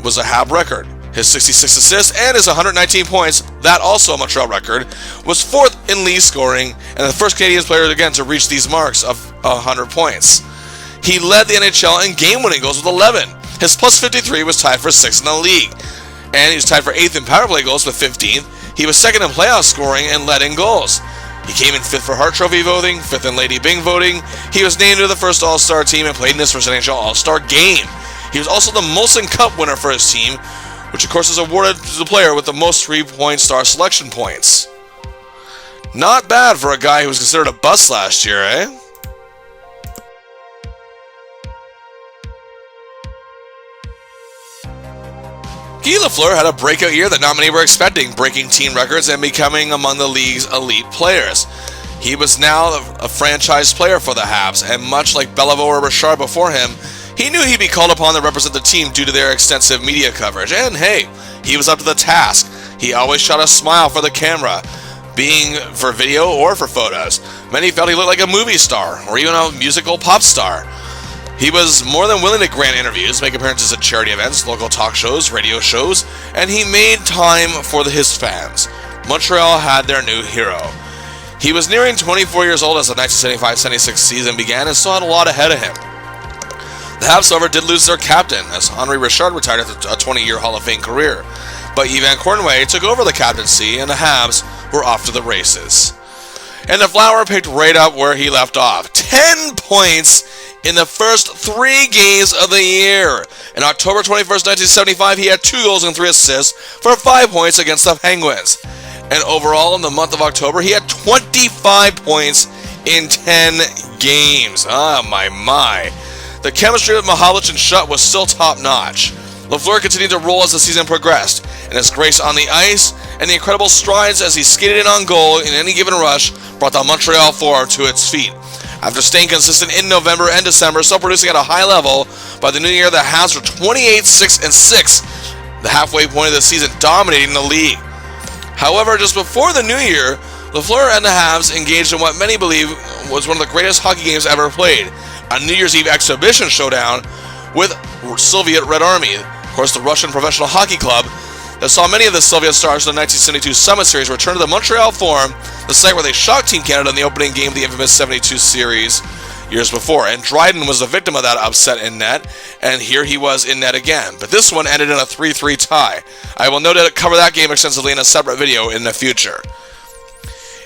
S1: was a Hab record. His 66 assists and his 119 points, that also a Montreal record, was 4th in league scoring and the first Canadian player again to reach these marks of 100 points. He led the NHL in game-winning goals with 11. His plus 53 was tied for 6th in the league, and he was tied for 8th in power play goals with 15. He was 2nd in playoff scoring and led in goals. He came in 5th for Hart Trophy voting, 5th in Lady Byng voting. He was named to the first All-Star team and played in his first NHL All-Star game. He was also the Molson Cup winner for his team, which of course is awarded to the player with the most 3-point star selection points. Not bad for a guy who was considered a bust last year, eh? Lafleur had a breakout year that not many were expecting, breaking team records and becoming among the league's elite players. He was now a franchise player for the Habs, and much like Beliveau or Richard before him, he knew he'd be called upon to represent the team due to their extensive media coverage. And hey, he was up to the task. He always shot a smile for the camera, being for video or for photos. Many felt he looked like a movie star, or even a musical pop star. He was more than willing to grant interviews, make appearances at charity events, local talk shows, radio shows, and he made time for his fans. Montreal had their new hero. He was nearing 24 years old as the 1975-76 season began and still had a lot ahead of him. The Habs, however, did lose their captain, as Henri Richard retired after a 20-year Hall of Fame career. But Yvan Cournoyer took over the captaincy, and the Habs were off to the races. And Lafleur picked right up where he left off. 10 points in the first 3 games of the year. On October 21st, 1975, he had 2 goals and 3 assists for 5 points against the Penguins. And overall, in the month of October, he had 25 points in 10 games. Ah, my. The chemistry with Mahovlich and Shutt was still top-notch. Lafleur continued to roll as the season progressed, and his grace on the ice and the incredible strides as he skated in on goal in any given rush brought the Montreal forward to its feet. After staying consistent in November and December, still producing at a high level, by the new year the Habs were 28-6-6, the halfway point of the season, dominating the league. However, just before the new year, Lafleur and the Habs engaged in what many believe was one of the greatest hockey games ever played, a New Year's Eve exhibition showdown with Soviet Red Army, of course the Russian professional hockey club that saw many of the Soviet stars in the 1972 Summit Series return to the Montreal Forum, the site where they shocked Team Canada in the opening game of the infamous 72 series years before. And Dryden was the victim of that upset in net, and here he was in net again. But this one ended in a 3-3 tie. I will no doubt cover that game extensively in a separate video in the future.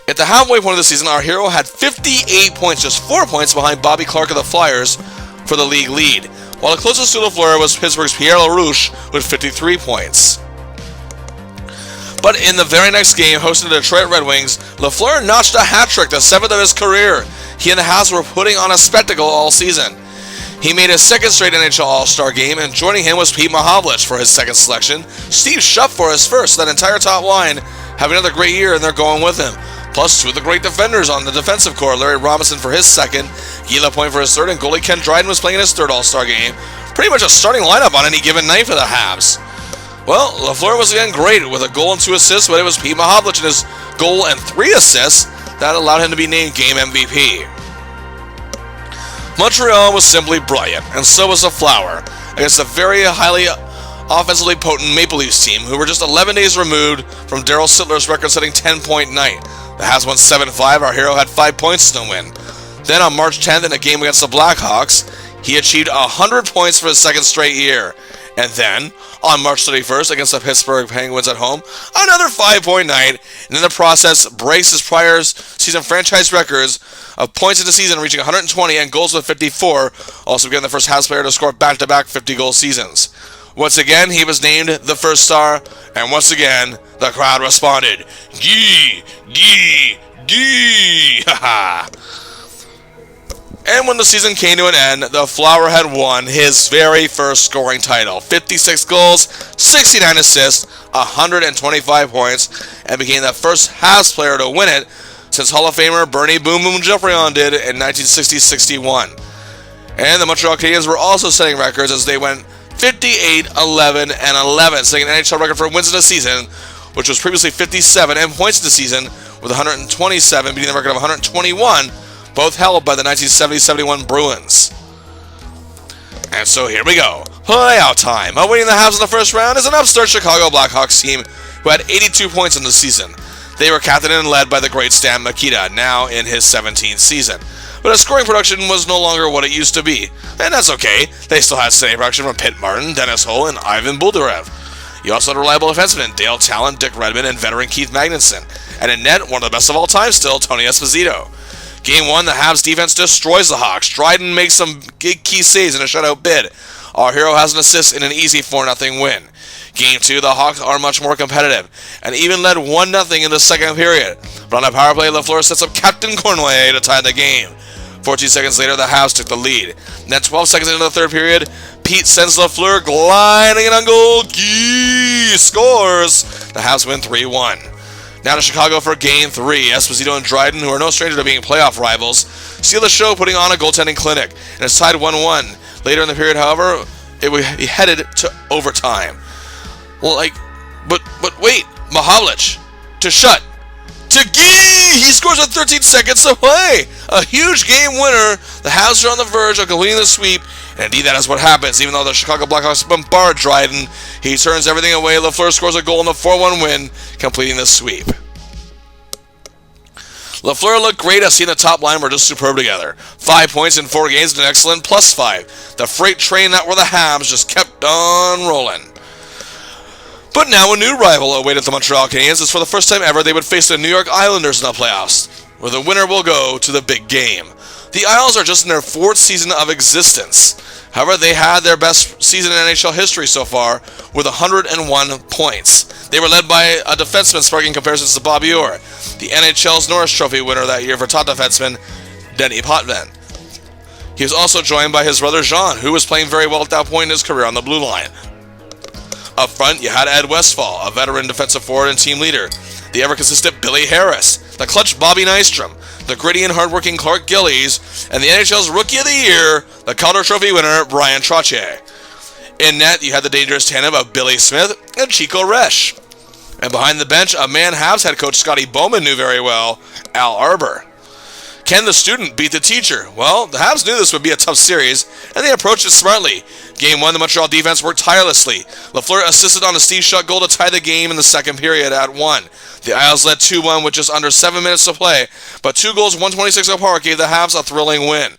S1: At the halfway point of the season, our hero had 58 points, just 4 points behind Bobby Clark of the Flyers for the league lead, while the closest to Lafleur was Pittsburgh's Pierre LaRouche with 53 points. But in the very next game, hosting the Detroit Red Wings, Lafleur notched a hat-trick, the 7th of his career. He and the Habs were putting on a spectacle all season. He made his second straight NHL All-Star game, and joining him was Pete Mahovlich for his second selection, Steve Shutt for his first, that entire top line having another great year, and they're going with him. Plus 2 of the great defenders on the defensive core, Larry Robinson for his second, Guy Lapointe for his third, and goalie Ken Dryden was playing his third All-Star game. Pretty much a starting lineup on any given night for the Habs. Well, Lafleur was again great with a goal and 2 assists, but it was Pete Mahovlich and his goal and 3 assists that allowed him to be named Game MVP. Montreal was simply brilliant, and so was Lafleur, against a very highly offensively potent Maple Leafs team who were just 11 days removed from Darryl Sittler's record-setting 10-point night. The Habs won 7-5, our hero had 5 points in the win. Then on March 10th in a game against the Blackhawks, he achieved 100 points for his second straight year. And then, on March 31st against the Pittsburgh Penguins at home, another 5-point night, and in the process breaks his prior season franchise records of points in the season, reaching 120 and goals with 54, also became the first Habs player to score back-to-back 50-goal seasons. Once again, he was named the first star, and once again, the crowd responded, "Gee, gee, gee!" Haha. And when the season came to an end, the Flower had won his very first scoring title. 56 goals, 69 assists, 125 points, and became the first Habs player to win it since Hall of Famer Bernie Boom Boom Geoffrion did in 1960-61. And the Montreal Canadiens were also setting records as they went 58, 11, and 11, setting an NHL record for wins in the season, which was previously 57, and points in the season with 127, beating the record of 121, both held by the 1970-71 Bruins. And so here we go. Playout time. Awaiting the Habs in the first round is an upstart Chicago Blackhawks team who had 82 points in the season. They were captained and led by the great Stan Mikita, now in his 17th season. But his scoring production was no longer what it used to be. And that's okay. They still had steady production from Pitt Martin, Dennis Hull, and Ivan Buldarev. You also had reliable defensemen Dale Talon, Dick Redmond, and veteran Keith Magnuson. And in net, one of the best of all time still, Tony Esposito. Game 1, the Habs defense destroys the Hawks. Dryden makes some key saves in a shutout bid. Our hero has an assist in an easy 4-0 win. Game 2, the Hawks are much more competitive, and even led 1-0 in the second period. But on a power play, Lafleur sets up Captain Cournoyer to tie the game. 14 seconds later, the Habs took the lead. And then 12 seconds into the third period, Pete sends Lafleur gliding in on goal. Gee scores. The Habs win 3-1. Now to Chicago for Game 3. Esposito and Dryden, who are no stranger to being playoff rivals, steal the show, putting on a goaltending clinic, and it's tied 1-1. Later in the period, however, it was headed to overtime. Well, but wait, Mahavlich to Shut to Gee! He scores with 13 seconds to play. A huge game winner. The Habs are on the verge of completing the sweep, and indeed that is what happens. Even though the Chicago Blackhawks bombard Dryden, he turns everything away. Lafleur scores a goal in the 4-1 win, completing the sweep. Lafleur looked great as he and the top line were just superb together. 5 points in 4 games and an excellent +5. The freight train that were the Habs just kept on rolling. But now a new rival awaited the Montreal Canadiens, as for the first time ever they would face the New York Islanders in the playoffs, where the winner will go to the big game. The Isles are just in their 4th season of existence. However, they had their best season in NHL history so far, with 101 points. They were led by a defenseman sparking comparisons to Bobby Orr, the NHL's Norris Trophy winner that year for top defenseman Denny Potvin. He was also joined by his brother Jean, who was playing very well at that point in his career on the blue line. Up front, you had Ed Westphal, a veteran defensive forward and team leader, the ever-consistent Billy Harris, the clutch Bobby Nystrom, the gritty and hardworking Clark Gillies, and the NHL's Rookie of the Year, the Calder Trophy winner, Brian Trottier. In net, you had the dangerous tandem of Billy Smith and Chico Resch. And behind the bench, a man Habs head coach Scotty Bowman knew very well, Al Arbour. Can the student beat the teacher? Well, the Habs knew this would be a tough series, and they approached it smartly. Game 1, the Montreal defense worked tirelessly. Lafleur assisted on a Steve Shutt goal to tie the game in the second period at 1. The Isles led 2-1 with just under 7 minutes to play, but 2 goals, 126 apart gave the Habs a thrilling win.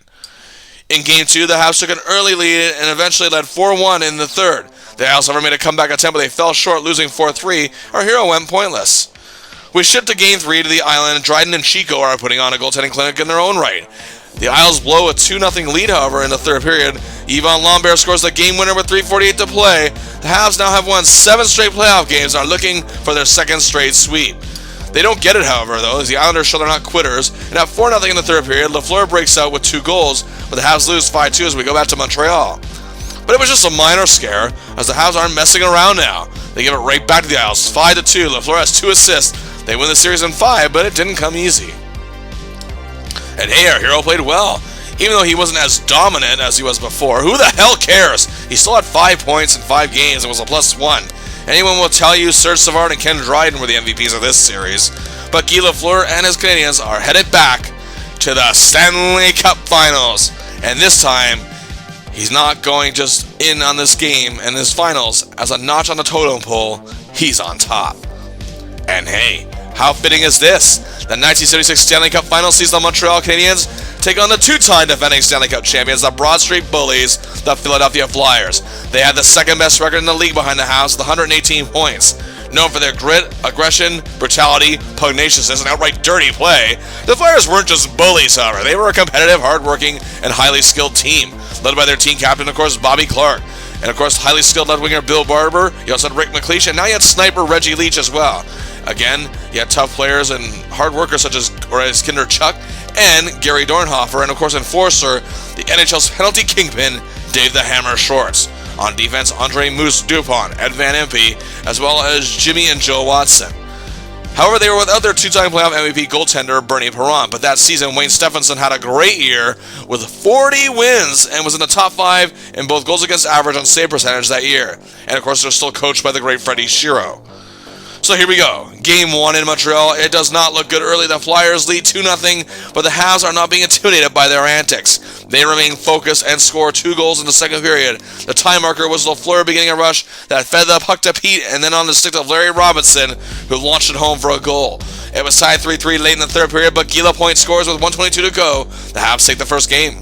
S1: In Game 2, the Habs took an early lead and eventually led 4-1 in the third. The Isles never made a comeback attempt, but they fell short, losing 4-3. Our hero went pointless. We shift to Game 3 to the island. Dryden and Chico are putting on a goaltending clinic in their own right. The Isles blow a 2-0 lead, however, in the third period. Yvon Lambert scores the game winner with 3:48 to play. The Habs now have won 7 straight playoff games and are looking for their second straight sweep. They don't get it, however, though, as the Islanders show they're not quitters. And at 4-0 in the third period, Lafleur breaks out with 2 goals, but the Habs lose 5-2 as we go back to Montreal. But it was just a minor scare, as the Habs aren't messing around now. They give it right back to the Isles, 5-2. Lafleur has 2 assists. They win the series in 5, but it didn't come easy. And hey, our hero played well. Even though he wasn't as dominant as he was before, who the hell cares? He still had 5 points in 5 games and was a +1. Anyone will tell you Serge Savard and Ken Dryden were the MVPs of this series. But Guy Lafleur and his Canadiens are headed back to the Stanley Cup Finals. And this time, he's not going just in on this game and this finals as a notch on the totem pole. He's on top. And hey, how fitting is this? The 1976 Stanley Cup Finals sees the Montreal Canadiens take on the 2-time defending Stanley Cup champions, the Broad Street Bullies, the Philadelphia Flyers. They had the second best record in the league behind the Habs with 118 points. Known for their grit, aggression, brutality, pugnaciousness, and outright dirty play, the Flyers weren't just bullies, however. They were a competitive, hardworking, and highly skilled team, led by their team captain, of course, Bobby Clarke. And of course, highly skilled left winger Bill Barber. You also had Rick McLeish, and now you had sniper Reggie Leach as well. Again, you had tough players and hard workers such as Kinder Chuck and Gary Dornhofer, and of course enforcer, the NHL's penalty kingpin, Dave the Hammer Shorts. On defense, Andre Moose Dupont, Ed Van Impe, as well as Jimmy and Joe Watson. However, they were without their 2-time playoff MVP goaltender Bernie Perron, but that season Wayne Stephenson had a great year with 40 wins and was in the top 5 in both goals against average and save percentage that year. And of course, they're still coached by the great Freddie Shero. So here we go. Game 1 in Montreal. It does not look good early. The Flyers lead 2-0, but the Habs are not being intimidated by their antics. They remain focused and score 2 goals in the second period. The time marker was Lafleur beginning a rush that fed the puck to Pete and then on the stick of Larry Robinson, who launched it home for a goal. It was tied 3-3 late in the third period, but Guy Lapointe scores with 1:22 to go. The Habs take the first game.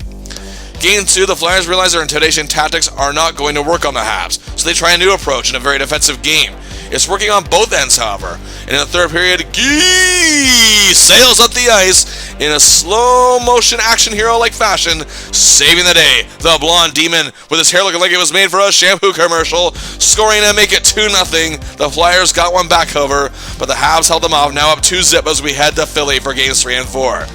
S1: Game 2, the Flyers realize their intimidation tactics are not going to work on the Habs, so they try a new approach in a very defensive game. It's working on both ends, however. And in the third period, Guy sails up the ice in a slow-motion action hero-like fashion, saving the day. The blonde demon, with his hair looking like it was made for a shampoo commercial, scoring to make it 2-0. The Flyers got one back, however, but the Habs held them off, now up 2-0 as we head to Philly for Games 3 and 4.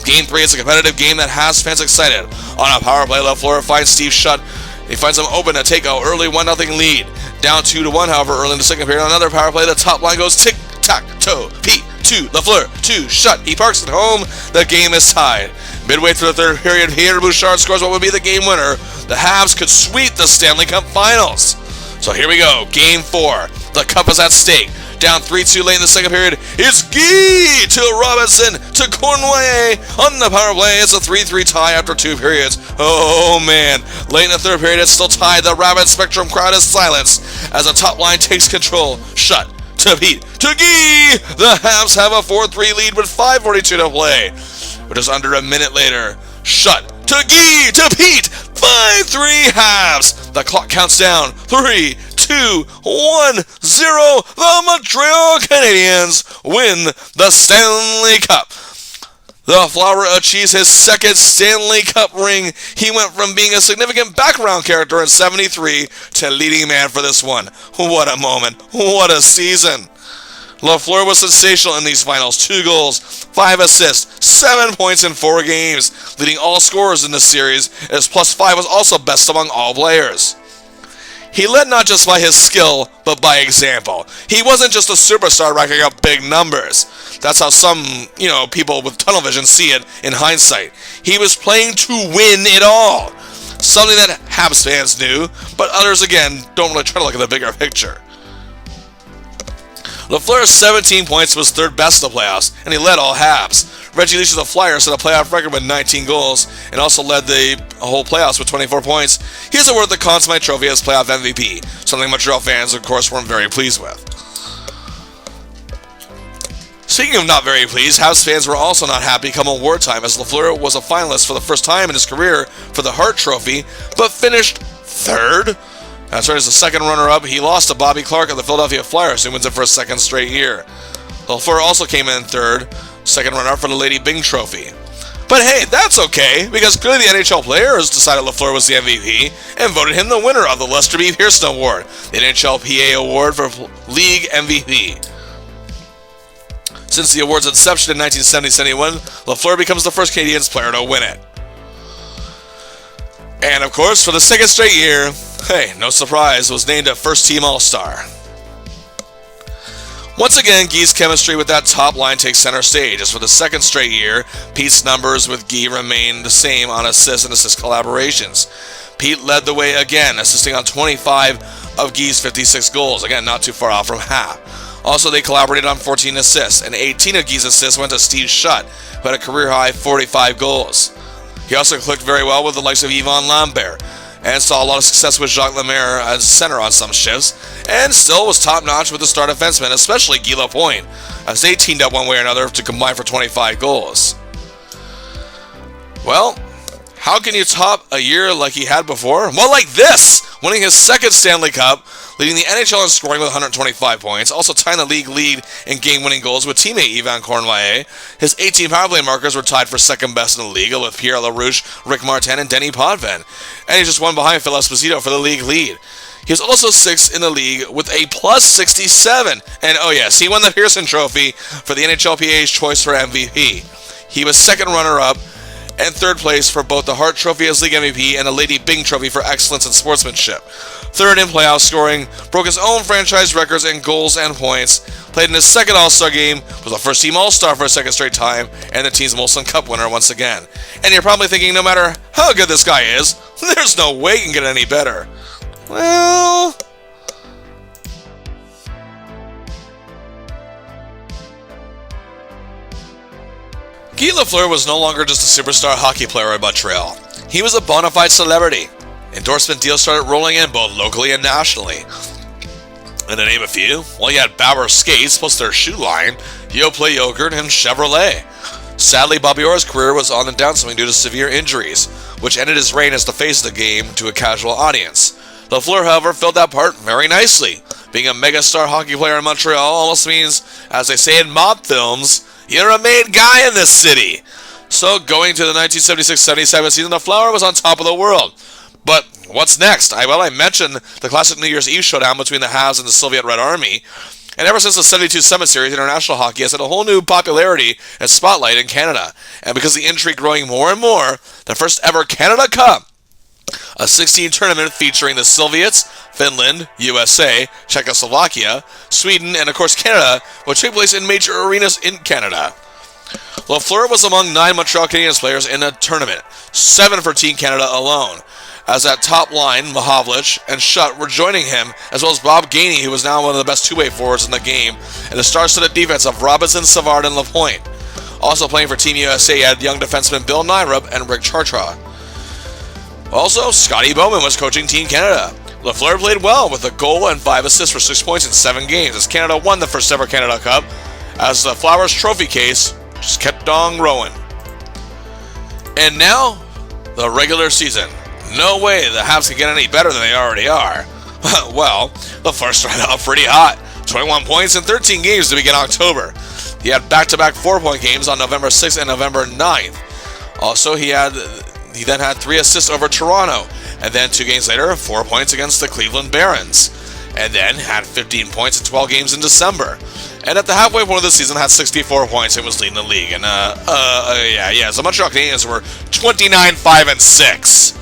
S1: Game 3 is a competitive game that has fans excited. On a power play, Lafleur finds Steve Shutt He finds him open to take an early 1-0 lead. Down 2-1, however, early in the second period. On another power play, the top line goes tic-tac-toe. Pete to Lafleur, to Shut. He parks it home. The game is tied. Midway through the third period, Peter Bouchard scores what would be the game winner. The Habs could sweep the Stanley Cup Finals. So here we go, Game 4. The cup is at stake. Down 3-2 late in the second period. It's Guy to Robinson to Cornway on the power play. It's a 3-3 tie after 2 periods. Oh man. Late in the third period, it's still tied. The Rapid Spectrum crowd is silenced as the top line takes control. Shut to Pete to Guy. The Habs have a 4-3 lead with 5:42 to play. But just under a minute later, Shut to Guy to Pete. 5-3 Habs. The clock counts down. 3, 2, 1, 0. The Montreal Canadiens win the Stanley Cup. The Lafleur achieves his second Stanley Cup ring. He went from being a significant background character in '73 to leading man for this one. What a moment. What a season. Lafleur was sensational in these finals. 2 goals, 5 assists, 7 points in 4 games, leading all scorers in the series, as +5 was also best among all players. He led not just by his skill, but by example. He wasn't just a superstar racking up big numbers. That's how some, people with tunnel vision see it in hindsight. He was playing to win it all. Something that Habs fans knew, but others, again, don't really try to look at the bigger picture. Lafleur's 17 points was third best in the playoffs, and he led all Habs. Reggie Leach of the Flyers set a playoff record with 19 goals, and also led the whole playoffs with 24 points. He is awarded the Conn Smythe Trophy as playoff MVP, something Montreal fans, of course, weren't very pleased with. Speaking of not very pleased, Habs fans were also not happy come award time, as Lafleur was a finalist for the first time in his career for the Hart Trophy, but finished third. That's right, as the second runner-up, he lost to Bobby Clark of the Philadelphia Flyers, who wins it for a second straight year. Lafleur also came in third, second runner-up for the Lady Byng Trophy. But hey, that's okay, because clearly the NHL players decided Lafleur was the MVP and voted him the winner of the Lester B. Pearson Award, the NHLPA Award for League MVP. Since the award's inception in 1970-71, Lafleur becomes the first Canadiens player to win it. And of course, for the second straight year, hey, no surprise, was named a first-team All-Star. Once again, Guy's chemistry with that top line takes center stage, as for the second straight year, Pete's numbers with Guy remain the same on assists and assist collaborations. Pete led the way again, assisting on 25 of Guy's 56 goals, again, not too far off from half. Also, they collaborated on 14 assists, and 18 of Guy's assists went to Steve Shutt, who had a career-high 45 goals. He also clicked very well with the likes of Yvon Lambert, and saw a lot of success with Jacques Lemaire as center on some shifts, and still was top-notch with the star defensemen, especially Guy Lapointe, as they teamed up one way or another to combine for 25 goals. Well, how can you top a year like he had before? Well, like this! Winning his second Stanley Cup, leading the NHL in scoring with 125 points, also tying the league lead in game-winning goals with teammate Yvan Cornway. His 18 powerplay markers were tied for second best in the league with Pierre LaRouche, Rick Martin, and Denny Potvin. And he just won behind Phil Esposito for the league lead. He was also 6th in the league with a +67. And oh yes, he won the Pearson Trophy for the NHLPA's choice for MVP. He was second runner-up and third place for both the Hart Trophy as League MVP and the Lady Byng Trophy for excellence in sportsmanship. Third in playoff scoring, broke his own franchise records in goals and points, played in his second All-Star game, was a first-team All-Star for a second straight time, and the team's Molson Cup winner once again. And you're probably thinking, no matter how good this guy is, there's no way he can get any better. Well, Guy Lafleur was no longer just a superstar hockey player in Montreal. He was a bona fide celebrity. Endorsement deals started rolling in both locally and nationally. And to name a few, well, you had Bauer Skates plus their shoe line, Yoplait Yogurt, and Chevrolet. Sadly, Bobby Orr's career was on the downswing due to severe injuries, which ended his reign as the face of the game to a casual audience. Lafleur, however, filled that part very nicely. Being a megastar hockey player in Montreal almost means, as they say in mob films, you're a main guy in this city. So, going to the 1976-77 season, Lafleur was on top of the world. But what's next? I mentioned the classic New Year's Eve showdown between the Habs and the Soviet Red Army. And ever since the 72 Summit Series, international hockey has had a whole new popularity and spotlight in Canada. And because the intrigue growing more and more, the first ever Canada Cup, a 16 tournament featuring the Soviets, Finland, USA, Czechoslovakia, Sweden, and of course Canada, which took place in major arenas in Canada. Lafleur was among 9 Montreal Canadiens players in the tournament, 7 for Team Canada alone, as that top line, Mahovlich and Shutt, were joining him, as well as Bob Gainey, who was now one of the best two-way forwards in the game, and the star-studded defense of Robinson, Savard, and Lapointe. Also playing for Team USA, he had young defenseman Bill Nyrup and Rick Chartra. Also, Scotty Bowman was coaching Team Canada. Lafleur played well with a goal and 5 assists for 6 points in 7 games, as Canada won the first ever Canada Cup, as the Flowers trophy case just kept on growing. And now, the regular season. No way the Habs can get any better than they already are. Well, Lafleur started out pretty hot. 21 points in 13 games to begin October. He had back-to-back 4-point games on November 6th and November 9th. Also, he then had 3 assists over Toronto, and then 2 games later, 4 points against the Cleveland Barons, and then had 15 points in 12 games in December. And at the halfway point of the season, had 64 points and was leading the league. And the Montreal Canadiens were 29-5-6.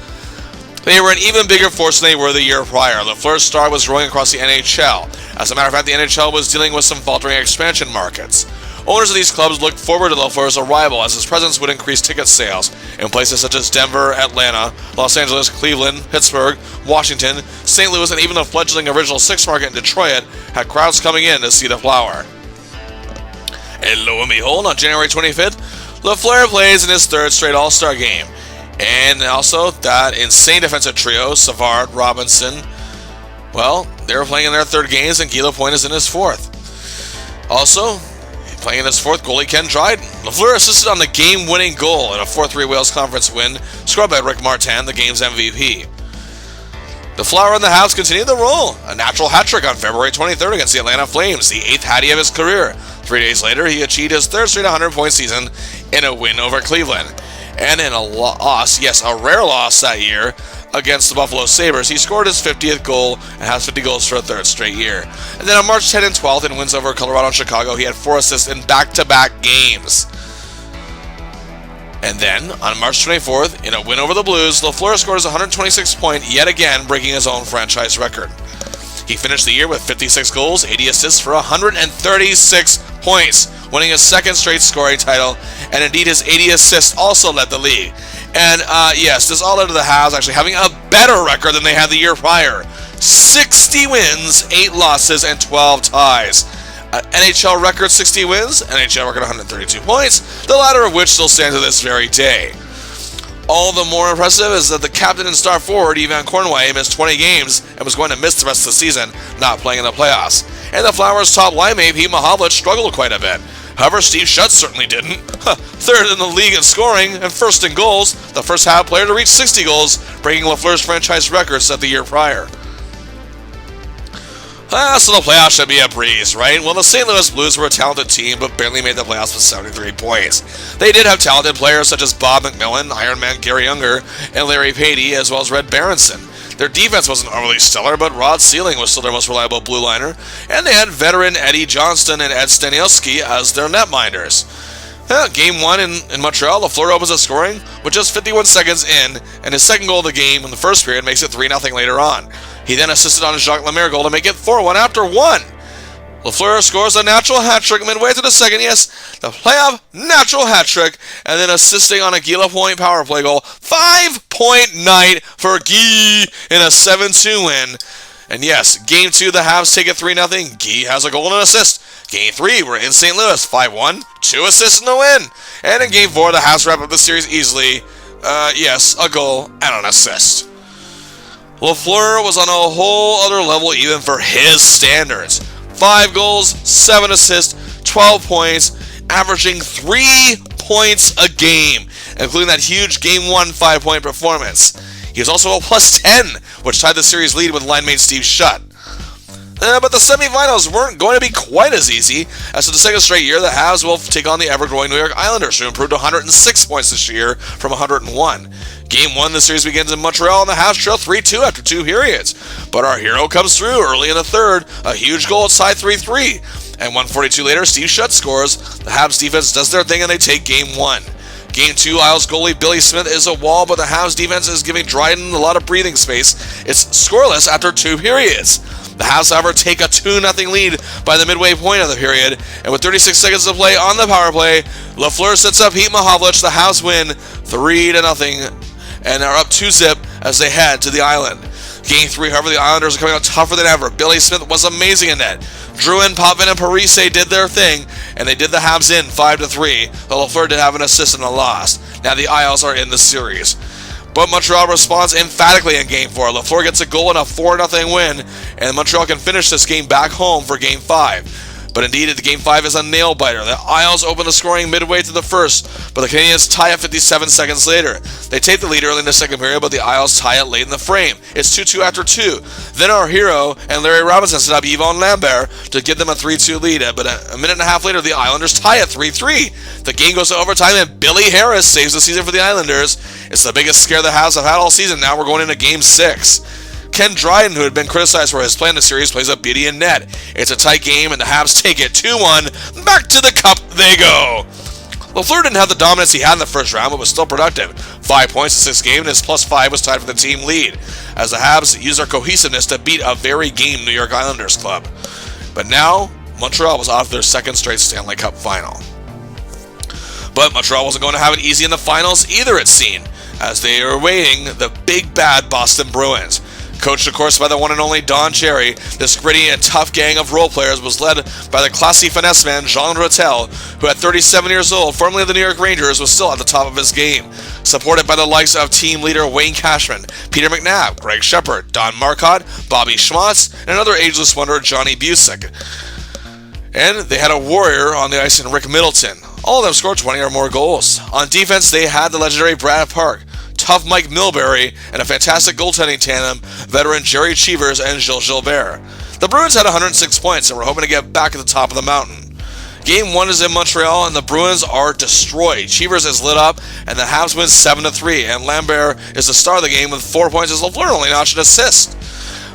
S1: They were an even bigger force than they were the year prior. Lafleur's star was growing across the NHL. As a matter of fact, the NHL was dealing with some faltering expansion markets. Owners of these clubs looked forward to Lafleur's arrival, as his presence would increase ticket sales in places such as Denver, Atlanta, Los Angeles, Cleveland, Pittsburgh, Washington, St. Louis, and even the fledgling Original Six market in Detroit had crowds coming in to see the Flower. And lo and behold, on January 25th, Lafleur plays in his 3rd straight All-Star game. And also that insane defensive trio, Savard, Robinson, well, they were playing in their 3rd games, and Guy Lapointe is in his 4th. Also, playing in his 4th, goalie Ken Dryden. Lafleur assisted on the game-winning goal in a 4-3 Wales Conference win, scored by Rick Martin, the game's MVP. The Flower and the Habs continued the roll. A natural hat-trick on February 23rd against the Atlanta Flames, the 8th hattie of his career. 3 days later, he achieved his 3rd straight 100-point season in a win over Cleveland. And in a loss, yes, a rare loss that year, against the Buffalo Sabres, he scored his 50th goal and has 50 goals for a 3rd straight year. And then on March 10th and 12th, in wins over Colorado and Chicago, he had 4 assists in back-to-back games. And then, on March 24th, in a win over the Blues, Lafleur scored his 126th point, yet again breaking his own franchise record. He finished the year with 56 goals, 80 assists for 136 points, winning his 2nd straight scoring title, and indeed his 80 assists also led the league. And yes, this all led to the Habs actually having a better record than they had the year prior. 60 wins, 8 losses, and 12 ties. NHL record 60 wins, NHL record 132 points, the latter of which still stands to this very day. All the more impressive is that the captain and star forward, Evan Cornway, missed 20 games and was going to miss the rest of the season, not playing in the playoffs. And the Flyers' top line mate, Pete Mahovlich, struggled quite a bit. However, Steve Shutt certainly didn't. 3rd in the league in scoring and 1st in goals, the first Habs player to reach 60 goals, breaking Lafleur's franchise record set the year prior. So the playoffs should be a breeze, right? Well, the St. Louis Blues were a talented team, but barely made the playoffs with 73 points. They did have talented players such as Bob McMillan, Ironman Gary Unger, and Larry Patey, as well as Red Berenson. Their defense wasn't overly stellar, but Rod Sealing was still their most reliable blue liner, and they had veteran Eddie Johnston and Ed Stanielski as their netminders. Game 1 in Montreal, Lafleur opens the scoring with just 51 seconds in, and his 2nd goal of the game in the first period makes it 3-0 later on. He then assisted on his Jacques Lemaire goal to make it 4-1 after 1. Lafleur scores a natural hat-trick midway through the 2nd, yes, the playoff natural hat-trick, and then assisting on a Guy Lapointe power play goal. 5-point night for Guy in a 7-2 win. And yes, Game 2, the Habs take it 3-0. Guy has a goal and an assist. Game 3, we're in St. Louis, 5-1, 2 assists in the win. And in Game 4, the Habs wrap up the series easily. Yes, a goal and an assist. Lafleur was on a whole other level even for his standards. 5 goals, 7 assists, 12 points, averaging 3 points a game, including that huge Game 1 5-point performance. He was also a +10, which tied the series lead with line mate Steve Shutt. But the semifinals weren't going to be quite as easy, as for the 2nd straight year, the Habs will take on the ever-growing New York Islanders, who improved to 106 points this year from 101. Game 1, the series begins in Montreal, and the Habs trail 3-2 after 2 periods. But our hero comes through early in the 3rd, a huge goal at tie 3-3. And 1:42 later, Steve Shutt scores. The Habs defense does their thing, and they take Game 1. Game 2, Isles goalie Billy Smith is a wall, but the Habs defense is giving Dryden a lot of breathing space. It's scoreless after 2 periods. The Habs, however, take a 2-0 lead by the midway point of the period, and with 36 seconds to play on the power play, Lafleur sets up Pete Mahovlich. The Habs win 3-0 and are up 2-0 as they head to the island. Game 3, however, the Islanders are coming out tougher than ever. Billy Smith was amazing in net. Drouin, Potvin, and Parise did their thing, and they did the Habs in 5-3. Though Lafleur did have an assist in the loss. Now the Isles are in the series. But Montreal responds emphatically in Game 4. Lafleur gets a goal in a 4-0 win, and Montreal can finish this game back home for Game 5. But indeed, the Game 5 is a nail-biter. The Isles open the scoring midway through the first, but the Canadiens tie it 57 seconds later. They take the lead early in the second period, but the Isles tie it late in the frame. It's 2-2 after 2. Then our hero and Larry Robinson set up Yvon Lambert to give them a 3-2 lead, but a minute and a half later, the Islanders tie it 3-3. The game goes to overtime, and Billy Harris saves the season for the Islanders. It's the biggest scare the Habs have had all season. Now we're going into Game 6. Ken Dryden, who had been criticized for his play in the series, plays a beauty in net. It's a tight game, and the Habs take it 2-1. Back to the cup they go. Lafleur didn't have the dominance he had in the first round, but was still productive. 5 points in 6 games, and his +5 was tied for the team lead, as the Habs used their cohesiveness to beat a very game New York Islanders club. But now, Montreal was off their second straight Stanley Cup final. But Montreal wasn't going to have it easy in the finals either, it seemed, as they were awaiting the big bad Boston Bruins. Coached, of course, by the one and only Don Cherry, this gritty and tough gang of role players was led by the classy finesse man Jean Rattel, who at 37 years old, formerly of the New York Rangers, was still at the top of his game. Supported by the likes of team leader Wayne Cashman, Peter McNabb, Greg Shepard, Don Marcotte, Bobby Schmatz, and another ageless wonder, Johnny Busick. And they had a warrior on the ice in Rick Middleton. All of them scored 20 or more goals. On defense, they had the legendary Brad Park, tough Mike Milbury, and a fantastic goaltending tandem, veteran Jerry Cheevers and Gilles Gilbert. The Bruins had 106 points and were hoping to get back at the top of the mountain. Game 1 is in Montreal, and the Bruins are destroyed. Cheevers is lit up, and the Habs win 7-3, and Lambert is the star of the game with 4 points as Lafleur only notched an assist.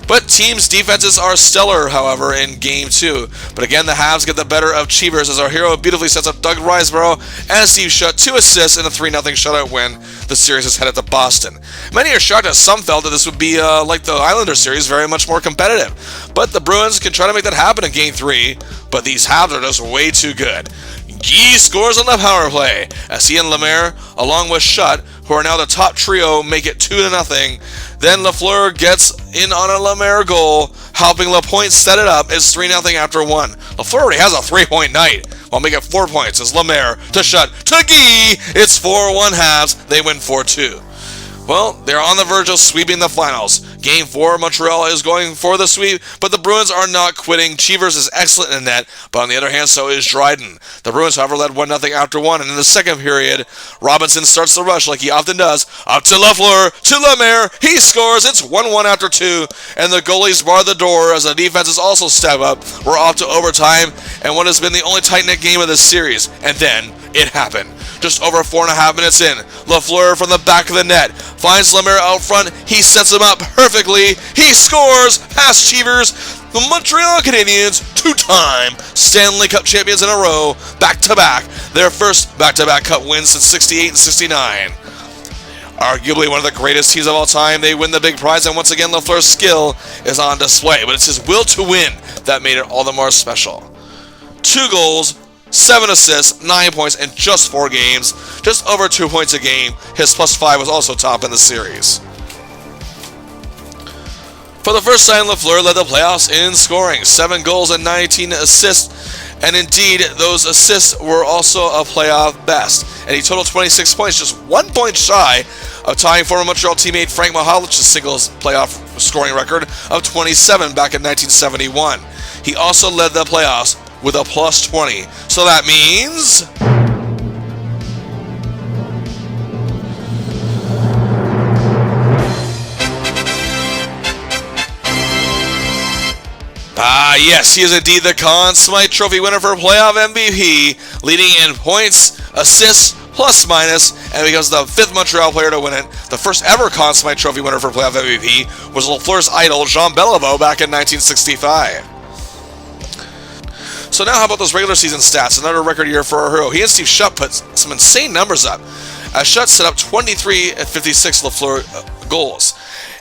S1: But teams' defenses are stellar, however, in Game 2. But again, the Habs get the better of Cheevers as our hero beautifully sets up Doug Riseborough and Steve Shutt 2 assists in a 3-0 shutout win. The series is headed to Boston. Many are shocked as some felt that this would be like the Islanders series, very much more competitive. But the Bruins can try to make that happen in Game 3, but these Habs are just way too good. Guy scores on the power play as he and Lemaire, along with Shutt, who are now the top trio, make it 2-0. Then Lafleur gets in on a Lemaire goal, helping Lapointe set it up. It's 3-0 after 1. Lafleur already has a 3-point night, while making 4 points as Lemaire to Shutt to Guy. It's 4-1 Habs. They win 4-2. Well, they're on the verge of sweeping the finals. Game 4, Montreal is going for the sweep, but the Bruins are not quitting. Cheevers is excellent in net, but on the other hand, so is Dryden. The Bruins, however, led 1-0 after 1, and in the second period, Robinson starts the rush like he often does. Up to Lafleur, to Lemaire, he scores. It's 1-1 after 2, and the goalies bar the door as the defenses also step up. We're off to overtime, and what has been the only tight-knit game of this series. And then, it happened. Just over 4.5 minutes in, Lafleur from the back of the net finds Lemaire out front. He sets him up perfectly. He scores past Cheevers. The Montreal Canadiens, 2-time Stanley Cup champions in a row, back-to-back. Their first back-to-back Cup wins since 68 and 69. Arguably one of the greatest teams of all time, they win the big prize, and once again, Lafleur's skill is on display. But it's his will to win that made it all the more special. 2 goals, 7 assists, 9 points in just 4 games, just over 2 points a game. His +5 was also top in the series. For the first time, Lafleur led the playoffs in scoring, 7 goals and 19 assists, and indeed, those assists were also a playoff best. And he totaled 26 points, just 1 point shy of tying former Montreal teammate Frank Mahalich's singles playoff scoring record of 27 back in 1971. He also led the playoffs with a +20. So that means yes, he is indeed the Conn Smythe Trophy winner for playoff MVP, leading in points, assists, plus-minus, and becomes the 5th Montreal player to win it. The first ever Conn Smythe Trophy winner for playoff MVP was Lafleur's idol, Jean Beliveau, back in 1965. So now how about those regular season stats? Another record year for our hero. He and Steve Shutt put some insane numbers up. As Shutt set up 23 at 56 Lafleur goals.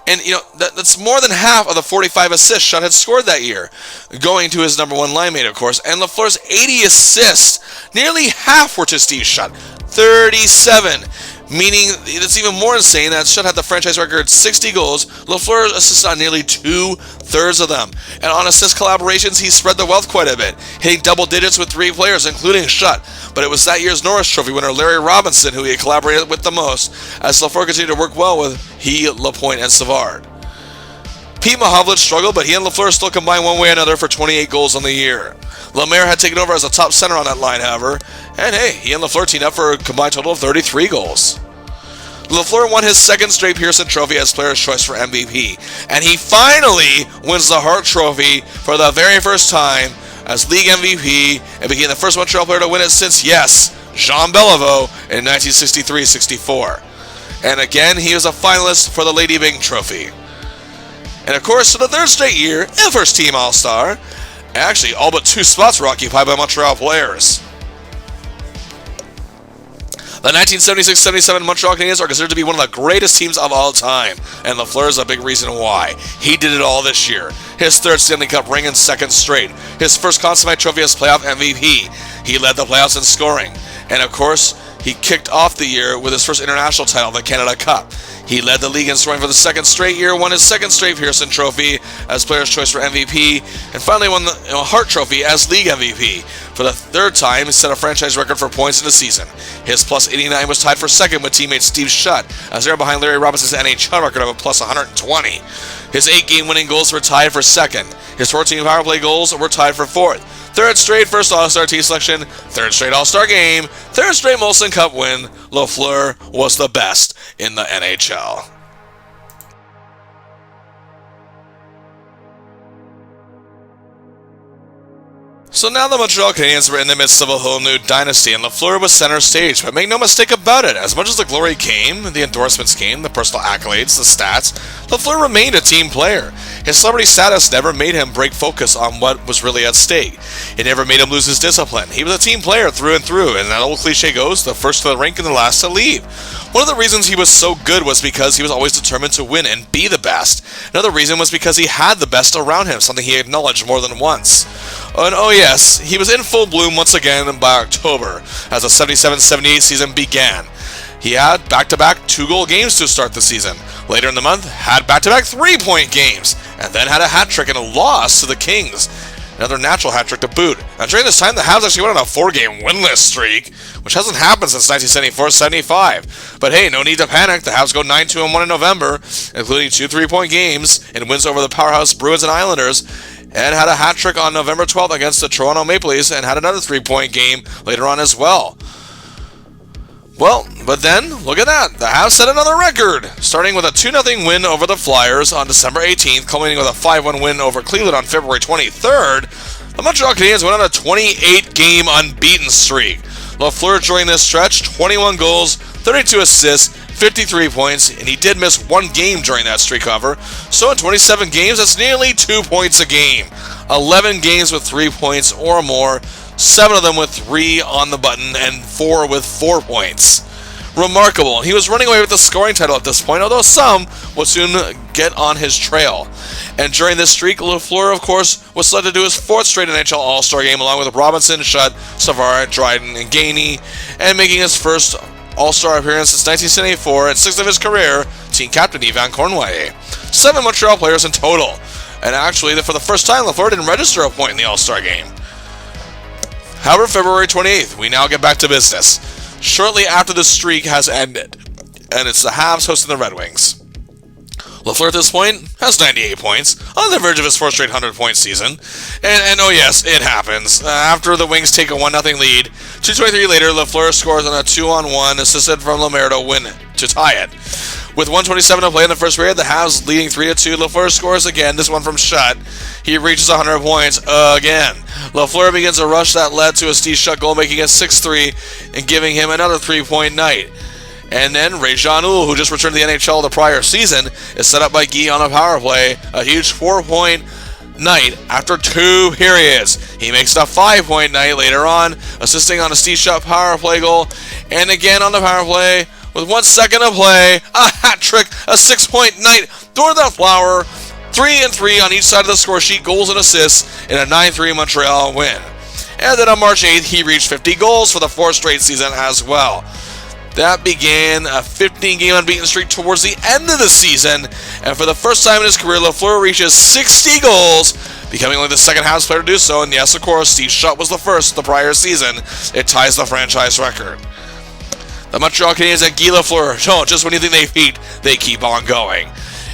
S1: And, that's more than half of the 45 assists Shutt had scored that year, going to his number one line mate, of course. And Lafleur's 80 assists, nearly half were to Steve Shutt, 37. Meaning, it's even more insane that Shutt had the franchise record 60 goals. Lafleur assisted on nearly 2/3 of them. And on assist collaborations, he spread the wealth quite a bit, hitting double digits with 3 players, including Shutt. But it was that year's Norris Trophy winner Larry Robinson who he collaborated with the most, as Lafleur continued to work well with Lapointe, and Savard. Pete Mahovlich struggled, but he and Lafleur still combined one way or another for 28 goals on the year. Lemaire had taken over as a top center on that line, however, and hey, he and Lafleur teamed up for a combined total of 33 goals. Lafleur won his second straight Pearson Trophy as Player's Choice for MVP, and he finally wins the Hart Trophy for the very first time as League MVP and became the first Montreal player to win it since, yes, Jean Beliveau in 1963-64. And again, he was a finalist for the Lady Byng Trophy. And of course, for the third straight year, and first team All-Star, actually, all but 2 spots were occupied by Montreal players. The 1976-77 Montreal Canadiens are considered to be one of the greatest teams of all time, and Lafleur is a big reason why. He did it all this year. His third Stanley Cup ring and second straight. His first Conn Smythe Trophy as playoff MVP. He led the playoffs in scoring. And of course, he kicked off the year with his first international title, the Canada Cup. He led the league in scoring for the second straight year, won his second straight Pearson Trophy as Player's Choice for MVP, and finally won the Hart Trophy as League MVP. For the third time, he set a franchise record for points in the season. His plus 89 was tied for second with teammate Steve Shutt, as they were behind Larry Robinson's NHL record of a plus 120. His 8-game winning goals were tied for second. His 14 power play goals were tied for fourth. Third straight first All-Star team selection, third straight All-Star game, third straight Molson Cup win. Lafleur was the best in the NHL. So now the Montreal Canadiens were in the midst of a whole new dynasty, and Lafleur was center stage. But make no mistake about it, as much as the glory came, the endorsements came, the personal accolades, the stats, Lafleur remained a team player. His celebrity status never made him break focus on what was really at stake. It never made him lose his discipline. He was a team player through and through, and that old cliche goes, the first to the rink and the last to leave. One of the reasons he was so good was because he was always determined to win and be the best. Another reason was because he had the best around him, something he acknowledged more than once. And oh yes, he was in full bloom once again by October, as the 77-78 season began. He had back-to-back 2-goal games to start the season. Later in the month, had back-to-back 3-point games, and then had a hat-trick and a loss to the Kings. Another natural hat-trick to boot. Now during this time, the Habs actually went on a 4-game winless streak, which hasn't happened since 1974-75. But hey, no need to panic. The Habs go 9-2-1 in November, including 2 3-point games and wins over the powerhouse Bruins and Islanders, and had a hat-trick on November 12th against the Toronto Maple Leafs, and had another 3-point game later on as well. Well, but then, look at that. The Habs set another record, starting with a 2-0 win over the Flyers on December 18th, culminating with a 5-1 win over Cleveland on February 23rd. The Montreal Canadiens went on a 28-game unbeaten streak. Lafleur during this stretch, 21 goals, 32 assists, 53 points, and he did miss 1 game during that streak cover. So in 27 games, that's nearly 2 points a game. 11 games with 3 points or more, 7 of them with 3 on the button, and 4 with 4 points. Remarkable. He was running away with the scoring title at this point, although some would soon get on his trail. And during this streak, Lafleur, of course, was selected to his 4th straight NHL All-Star game, along with Robinson, Shutt, Savard, Dryden, and Gainey, and making his first All-Star appearance since 1974 and 6th of his career, team captain Yvan Cournoyer. 7 Montreal players in total. And actually, for the first time, Lafleur didn't register a point in the All-Star game. However, February 28th, we now get back to business. Shortly after the streak has ended, and it's the Habs hosting the Red Wings. Lafleur at this point has 98 points, on the verge of his 4th straight 100-point season. And oh yes, it happens. After the Wings take a 1-0 lead, 2:23 later, Lafleur scores on a 2-on-1, assisted from Lemaire to win to tie it. With 1:27 to play in the first period, the Habs leading 3-2. Lafleur scores again, this one from Shutt. He reaches 100 points again. Lafleur begins a rush that led to a Steve Shutt goal, making it 6-3 and giving him another 3-point night. And then Ray Jean-Houl, who just returned to the NHL the prior season, is set up by Guy on a power play. A huge 4-point night after 2 periods. He makes it a 5-point night later on, assisting on a Steve Shutt power play goal, and again on the power play with 1 second to play, a hat trick, a 6-point night for the Lafleur. 3 and 3 on each side of the score sheet, goals and assists in a 9-3 Montreal win. And then on March 8th, he reached 50 goals for the 4th straight season as well. That began a 15-game unbeaten streak towards the end of the season, and for the first time in his career, Lafleur reaches 60 goals, becoming only the second Habs player to do so, and yes, of course, Steve Shutt was the first the prior season. It ties the franchise record. The Montreal Canadiens and Guy Lafleur, no, just when you think they've peaked, they keep on going.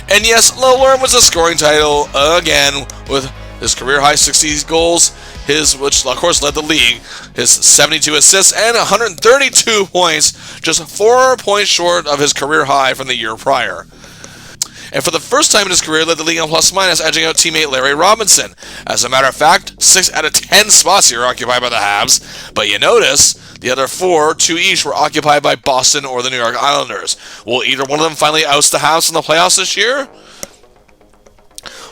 S1: And yes, Lafleur was a scoring title again with his career-high 60 goals, which of course led the league, his 72 assists and 132 points, just 4 points short of his career high from the year prior. And for the first time in his career, led the league on plus-minus, edging out teammate Larry Robinson. As a matter of fact, 6 out of 10 spots here are occupied by the Habs, but you notice the other 4, 2 each, were occupied by Boston or the New York Islanders. Will either one of them finally oust the Habs in the playoffs this year?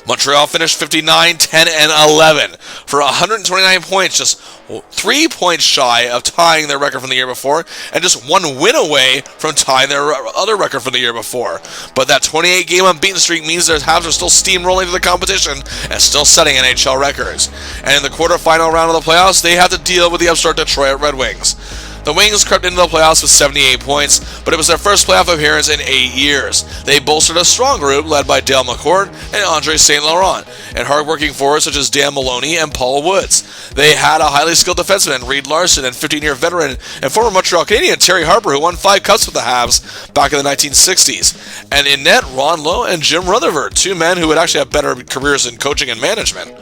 S1: Montreal finished 59, 10, and 11 for 129 points, just 3 points shy of tying their record from the year before, and just 1 win away from tying their other record from the year before. But that 28-game unbeaten streak means their Habs are still steamrolling through the competition and still setting NHL records. And in the quarterfinal round of the playoffs, they have to deal with the upstart Detroit Red Wings. The Wings crept into the playoffs with 78 points, but it was their first playoff appearance in 8 years. They bolstered a strong group led by Dale McCourt and Andre St. Laurent, and hardworking forwards such as Dan Maloney and Paul Woods. They had a highly skilled defenseman, Reed Larson, and 15-year veteran and former Montreal Canadian Terry Harper, who won 5 cups with the Habs back in the 1960s. And in net, Ron Lowe and Jim Rutherford, 2 men who would actually have better careers in coaching and management.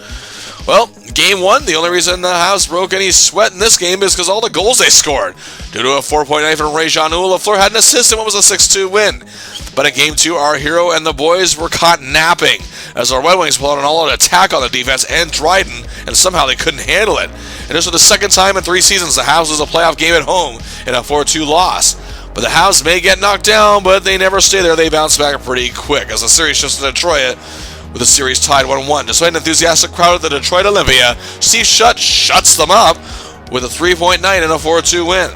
S1: Well, Game 1, the only reason the Habs broke any sweat in this game is because all the goals they scored. Due to a 4-point night from Ray Jeannot, Lafleur had an assist in what was a 6-2 win. But in Game 2, our hero and the boys were caught napping as our Red Wings pulled out an all-out attack on the defense and Dryden, and somehow they couldn't handle it. And this was the second time in 3 seasons the Habs was a playoff game at home in a 4-2 loss. But the Habs may get knocked down, but they never stay there. They bounce back pretty quick as the series shifts to Detroit, with the series tied 1-1. Despite an enthusiastic crowd at the Detroit Olympia, Steve Shutt shuts them up with a 3-point night and a 4-2 win.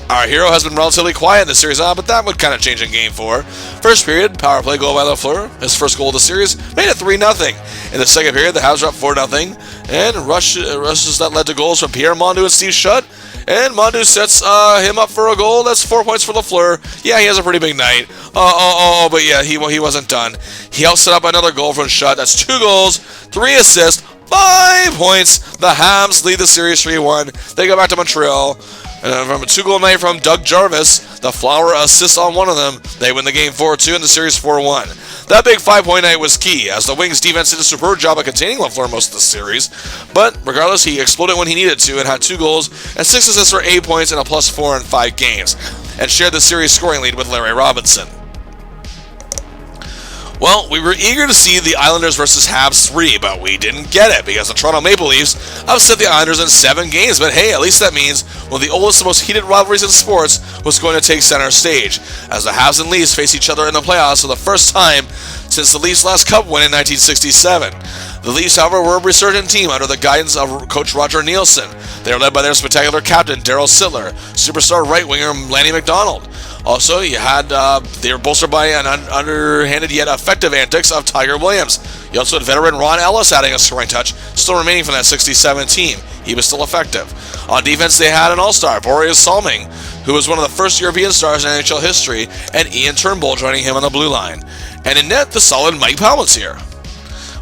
S1: Our hero has been relatively quiet in the series, but that would kind of change in Game 4. First period, power play goal by Lafleur. His first goal of the series made it 3-0. In the second period, the Habs dropped 4-0, and rushes that led to goals from Pierre Mondu and Steve Shutt. And Mondu sets him up for a goal. That's 4 points for Lafleur. Yeah, he has a pretty big night. But yeah, he wasn't done. He helped set up another goal from Shutt. That's 2 goals, 3 assists, 5 points. The Habs lead the series 3-1. They go back to Montreal. And from a 2-goal night from Doug Jarvis, the Flower assists on one of them. They win the game 4-2 and the series 4-1. That big 5-point night was key, as the Wings defense did a superb job of containing Lafleur most of the series. But regardless, he exploded when he needed to and had 2 goals and 6 assists for 8 points and a +4 in 5 games, and shared the series scoring lead with Larry Robinson. Well, we were eager to see the Islanders versus Habs 3, but we didn't get it because the Toronto Maple Leafs upset the Islanders in 7 games. But hey, at least that means one of the oldest and most heated rivalries in sports was going to take center stage, as the Habs and Leafs face each other in the playoffs for the first time since the Leafs' last Cup win in 1967. The Leafs, however, were a resurgent team under the guidance of coach Roger Nielsen. They are led by their spectacular captain, Darryl Sittler, superstar right-winger Lanny McDonald. Also, they were bolstered by an underhanded yet effective antics of Tiger Williams. You also had veteran Ron Ellis adding a scoring touch, still remaining from that 67 team. He was still effective. On defense, they had an all-star, Boris Salming, who was one of the first European stars in NHL history, and Ian Turnbull joining him on the blue line. And in net, the solid Mike Palmateer.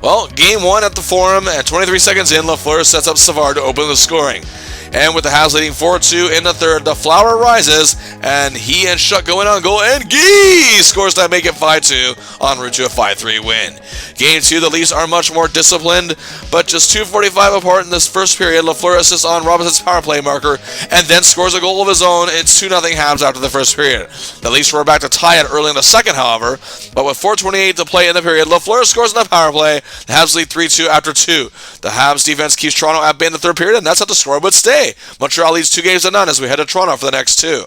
S1: Well, Game 1 at the Forum, and 23 seconds in, Lafleur sets up Savard to open the scoring. And with the Habs leading 4-2 in the third, the Flower rises, and he and Shutt go in on goal, and Guy scores to make it 5-2 en route to a 5-3 win. Game 2, the Leafs are much more disciplined, but just 2:45 apart in this first period. Lafleur assists on Robinson's power play marker, and then scores a goal of his own. It's 2-0 Habs after the first period. The Leafs were back to tie it early in the second, however, but with 4:28 to play in the period, Lafleur scores in the power play. The Habs lead 3-2 after 2. The Habs defense keeps Toronto at bay in the third period, and that's how the score would stay. hey, Montreal leads 2-0 as we head to Toronto for the next 2.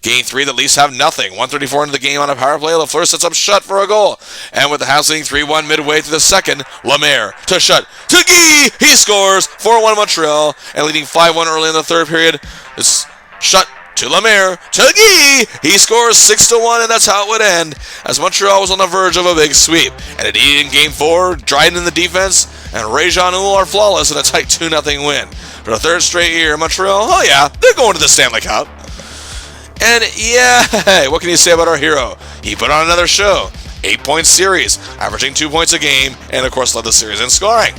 S1: Game 3, the Leafs have nothing. 1:34 into the game on a power play. Lafleur sets up Shutt for a goal. And with the Habs leading 3-1 midway through the second, Lemaire to Shutt to Guy. He scores 4-1 Montreal. And leading 5-1 early in the third period, it's Shutt to Lemaire to Guy. He scores 6-1, and that's how it would end, as Montreal was on the verge of a big sweep. And indeed, in Game 4, Dryden in the defense and Ray-Jean Houle are flawless in a tight 2-0 win. For the third straight year, Montreal, oh yeah, they're going to the Stanley Cup. And yeah, what can you say about our hero? He put on another show. 8-point series, averaging 2 points a game, and of course led the series in scoring.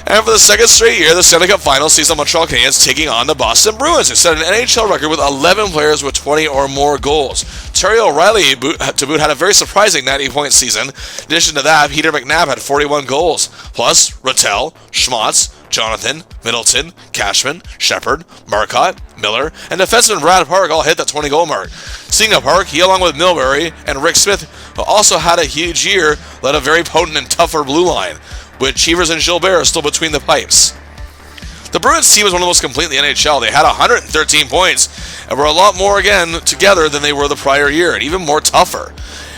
S1: And for the second straight year, the Stanley Cup Finals sees the Montreal Canadiens taking on the Boston Bruins, who set an NHL record with 11 players with 20 or more goals. Terry O'Reilly to boot had a very surprising 90-point season. In addition to that, Peter McNabb had 41 goals. Plus, Rattel, Schmaltz, Jonathan, Middleton, Cashman, Shepard, Marcotte, Miller, and defenseman Brad Park all hit that 20-goal mark. Seeing a Park, he along with Milbury and Rick Smith, who also had a huge year, led a very potent and tougher blue line, with Cheevers and Gilbert still between the pipes. The Bruins team was one of the most complete in the NHL. They had 113 points and were a lot more again together than they were the prior year, and even more tougher.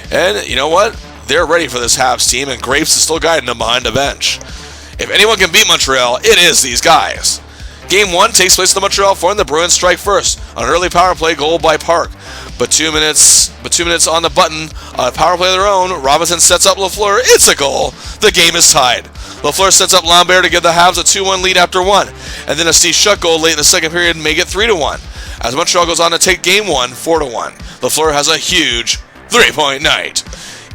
S1: And you know what? They're ready for this Habs team, and Graves is still guiding them behind the bench. If anyone can beat Montreal, it is these guys. Game 1 takes place in the Montreal Forum. The Bruins strike first on an early power play goal by Park. But 2 minutes on the button, on a power play of their own, Robinson sets up Lafleur. It's a goal. The game is tied. Lafleur sets up Lambert to give the Habs a 2-1 lead after 1. And then a Steve Shutt goal late in the second period make it 3-1. As Montreal goes on to take Game 1 4-1. Lafleur has a huge 3-point night.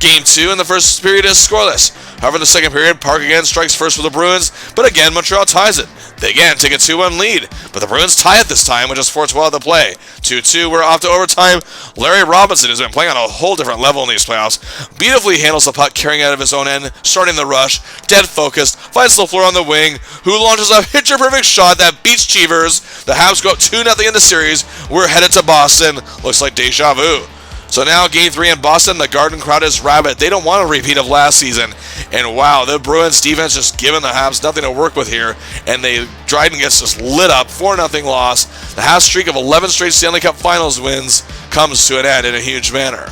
S1: Game 2 in the first period is scoreless. However, in the second period, Park again strikes first for the Bruins, but again, Montreal ties it. They again take a 2-1 lead, but the Bruins tie it this time, which is 4-12 to play. 2-2, we're off to overtime. Larry Robinson, who's been playing on a whole different level in these playoffs, beautifully handles the puck, carrying it out of his own end, starting the rush, dead focused, finds Lafleur on the wing, who launches a picture-perfect shot that beats Cheevers. The Habs go up 2-0 in the series. We're headed to Boston. Looks like deja vu. So now Game 3 in Boston, the Garden crowd is rabid. They don't want a repeat of last season. And wow, the Bruins defense just giving the Habs nothing to work with here. And Dryden gets just lit up, 4-0 loss. The Habs streak of 11 straight Stanley Cup Finals wins comes to an end in a huge manner.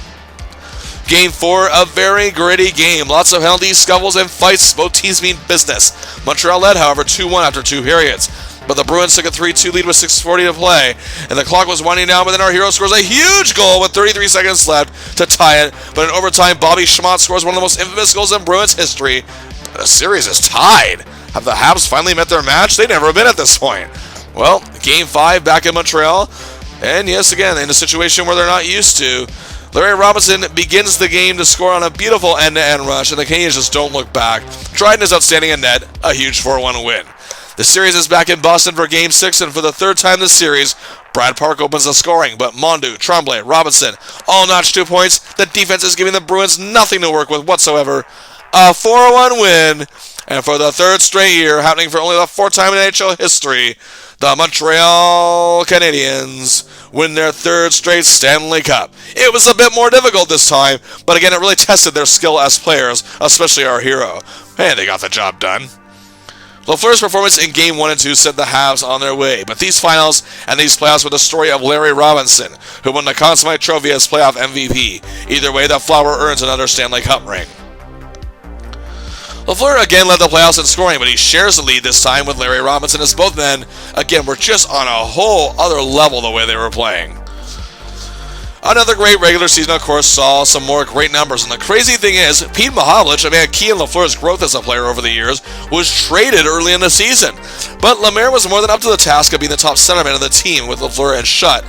S1: Game 4, a very gritty game. Lots of penalties, scuffles, and fights. Both teams mean business. Montreal led, however, 2-1 after 2 periods. But the Bruins took a 3-2 lead with 6:40 to play, and the clock was winding down, but then our hero scores a huge goal with 33 seconds left to tie it. But in overtime, Bobby Schmaltz scores one of the most infamous goals in Bruins history. The series is tied. Have the Habs finally met their match? They've never been at this point. Well, Game 5 back in Montreal, and yes, again, in a situation where they're not used to. Larry Robinson begins the game to score on a beautiful end-to-end rush, and the Canadiens just don't look back. Dryden is outstanding in net, a huge 4-1 win. The series is back in Boston for Game 6, and for the third time this series, Brad Park opens the scoring, but Mondu, Tremblay, Robinson all notch 2 points. The defense is giving the Bruins nothing to work with whatsoever. A 4-1 win, and for the third straight year, happening for only the fourth time in NHL history, the Montreal Canadiens win their third straight Stanley Cup. It was a bit more difficult this time, but again, it really tested their skill as players, especially our hero. And they got the job done. Lafleur's performance in Game 1 and 2 sent the Habs on their way, but these finals and these playoffs were the story of Larry Robinson, who won the Conn Smythe Trophy as playoff MVP. Either way, the Flower earns another Stanley Cup ring. Lafleur again led the playoffs in scoring, but he shares the lead this time with Larry Robinson, as both men, again, were just on a whole other level the way they were playing. Another great regular season, of course, saw some more great numbers, and the crazy thing is, Pete Mahovlich, a man key in Lafleur's growth as a player over the years, was traded early in the season. But Lemaire was more than up to the task of being the top centerman of the team with Lafleur and Shutt,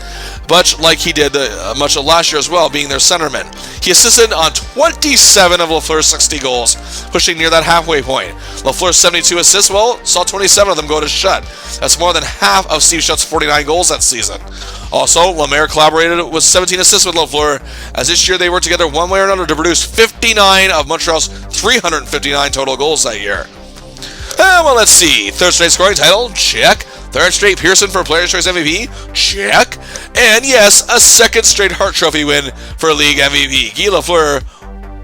S1: much like he did much of last year as well, being their centerman. He assisted on 27 of Lafleur's 60 goals, pushing near that halfway point. Lafleur's 72 assists, well, saw 27 of them go to Shutt. That's more than half of Steve Shutt's 49 goals that season. Also, Lemaire collaborated with 17 assists with Lafleur, as this year they worked together one way or another to produce 59 of Montreal's 359 total goals that year. Well, let's see. Third straight scoring title, check. Third straight Pearson for Players' Choice MVP, check. And yes, a second straight Hart Trophy win for League MVP. Guy Lafleur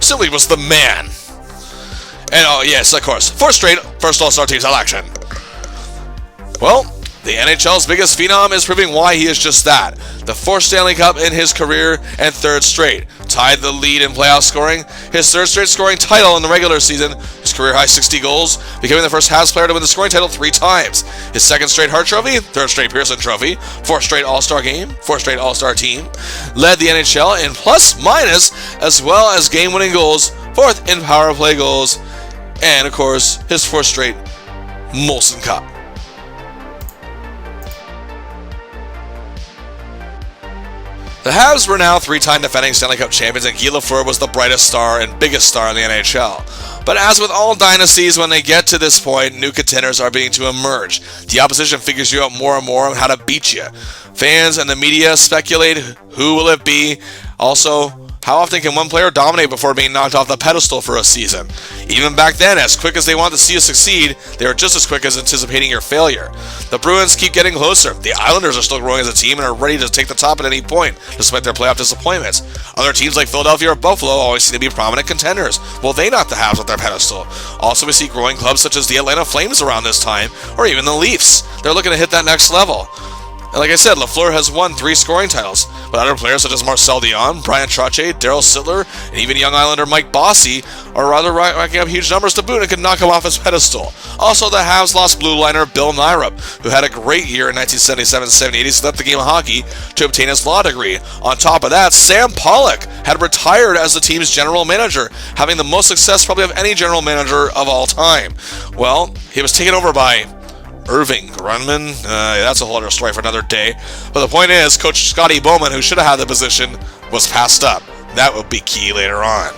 S1: simply was the man. And oh yes, of course, fourth straight first All-Star team selection. Well, the NHL's biggest phenom is proving why he is just that. The 4th Stanley Cup in his career and 3rd straight. Tied the lead in playoff scoring, his 3rd straight scoring title in the regular season, his career high 60 goals, becoming the first Habs player to win the scoring title 3 times. His 2nd straight Hart Trophy, 3rd straight Pearson Trophy, 4th straight All-Star game, 4th straight All-Star team. Led the NHL in plus-minus as well as game-winning goals, 4th in power play goals, and of course, his 4th straight Molson Cup. The Habs were now 3-time defending Stanley Cup champions, and Guy Lafleur was the brightest star and biggest star in the NHL. But as with all dynasties, when they get to this point, new contenders are beginning to emerge. The opposition figures you out more and more on how to beat you. Fans and the media speculate who will it be. Also, how often can one player dominate before being knocked off the pedestal for a season? Even back then, as quick as they want to see you succeed, they are just as quick as anticipating your failure. The Bruins keep getting closer. The Islanders are still growing as a team and are ready to take the top at any point, despite their playoff disappointments. Other teams like Philadelphia or Buffalo always seem to be prominent contenders. Will they knock the Habs off their pedestal? Also, we see growing clubs such as the Atlanta Flames around this time, or even the Leafs. They're looking to hit that next level. And like I said, Lafleur has won 3 scoring titles, but other players such as Marcel Dionne, Brian Trottier, Daryl Sittler, and even young Islander Mike Bossy are rather racking up huge numbers to boot and could knock him off his pedestal. Also, the Habs lost blue liner Bill Nyrup, who had a great year in 1977-78, so left the game of hockey to obtain his law degree. On top of that, Sam Pollock had retired as the team's general manager, having the most success probably of any general manager of all time. Well, he was taken over by Irving Grunman. That's a whole other story for another day. But the point is, Coach Scotty Bowman, who should have had the position, was passed up. That will be key later on.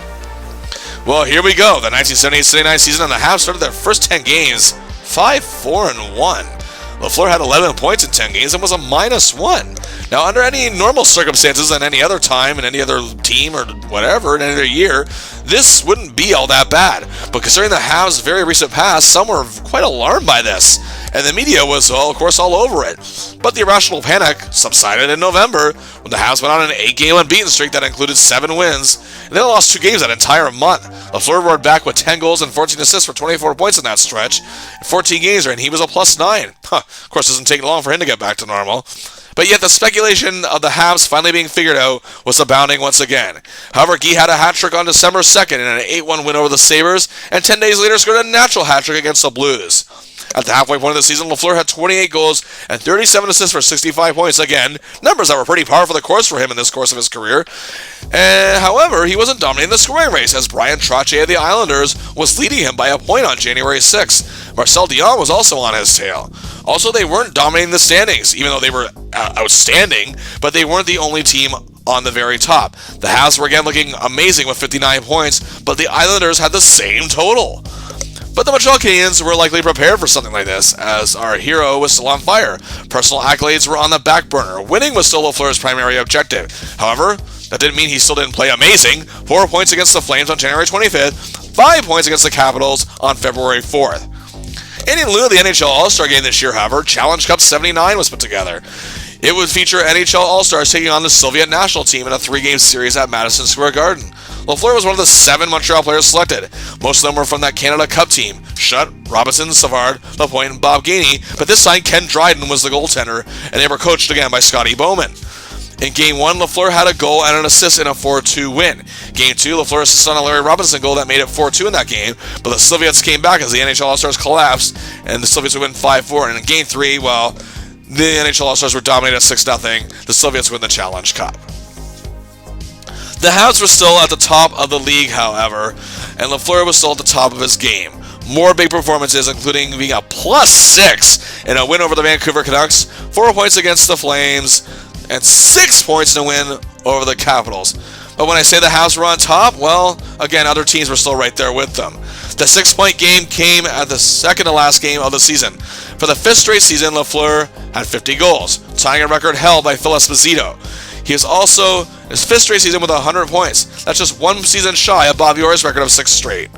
S1: Well, here we go. The 1978-79 season, and the Habs started their first 10 games 5-4-1. Lafleur had 11 points in 10 games and was a -1. Now, under any normal circumstances and any other time and any other team or whatever in any other year, this wouldn't be all that bad. But considering the Habs' very recent past, some were quite alarmed by this, and the media was, well, of course, all over it. But the irrational panic subsided in November when the Habs went on an 8-game unbeaten streak that included 7 wins, and they lost 2 games that entire month. Lafleur roared back with 10 goals and 14 assists for 24 points in that stretch, in 14 games, and he was a +9. Of course, it doesn't take long for him to get back to normal. But yet the speculation of the Habs finally being figured out was abounding once again. However, Guy had a hat-trick on December 2nd in an 8-1 win over the Sabres, and 10 days later scored a natural hat-trick against the Blues. At the halfway point of the season, Lafleur had 28 goals and 37 assists for 65 points. Again, numbers that were pretty par for the course for him in this course of his career. However, he wasn't dominating the scoring race, as Brian Trottier of the Islanders was leading him by a point on January 6th. Marcel Dionne was also on his tail. Also, they weren't dominating the standings, even though they were outstanding, but they weren't the only team on the very top. The Habs were again looking amazing with 59 points, but the Islanders had the same total. But the Montreal Canadiens were likely prepared for something like this, as our hero was still on fire. Personal accolades were on the back burner. Winning was still Lafleur's primary objective. However, that didn't mean he still didn't play amazing. 4 points against the Flames on January 25th, 5 points against the Capitals on February 4th. And in lieu of the NHL All-Star Game this year, however, Challenge Cup 79 was put together. It would feature NHL All-Stars taking on the Soviet national team in a 3-game series at Madison Square Garden. Lafleur was one of the 7 Montreal players selected. Most of them were from that Canada Cup team: Schutt, Robinson, Savard, Lapointe, and Bob Gainey, but this time Ken Dryden was the goaltender, and they were coached again by Scotty Bowman. In Game 1, Lafleur had a goal and an assist in a 4-2 win. Game 2, Lafleur assisted on a Larry Robinson goal that made it 4-2 in that game, but the Soviets came back as the NHL All-Stars collapsed, and the Soviets would win 5-4. And in Game 3, well, the NHL All-Stars were dominated 6-0. The Soviets win the Challenge Cup. The Habs were still at the top of the league, however, and Lafleur was still at the top of his game. More big performances, including being a +6 in a win over the Vancouver Canucks, 4 points against the Flames, and 6 points in a win over the Capitals. But when I say the Habs were on top, well, again, other teams were still right there with them. The 6-point game came at the second to last game of the season. For the 5th straight season, Lafleur had 50 goals, tying a record held by Phil Esposito. He is also his 5th straight season with 100 points. That's just 1 season shy of Bobby Orr's record of 6 straight.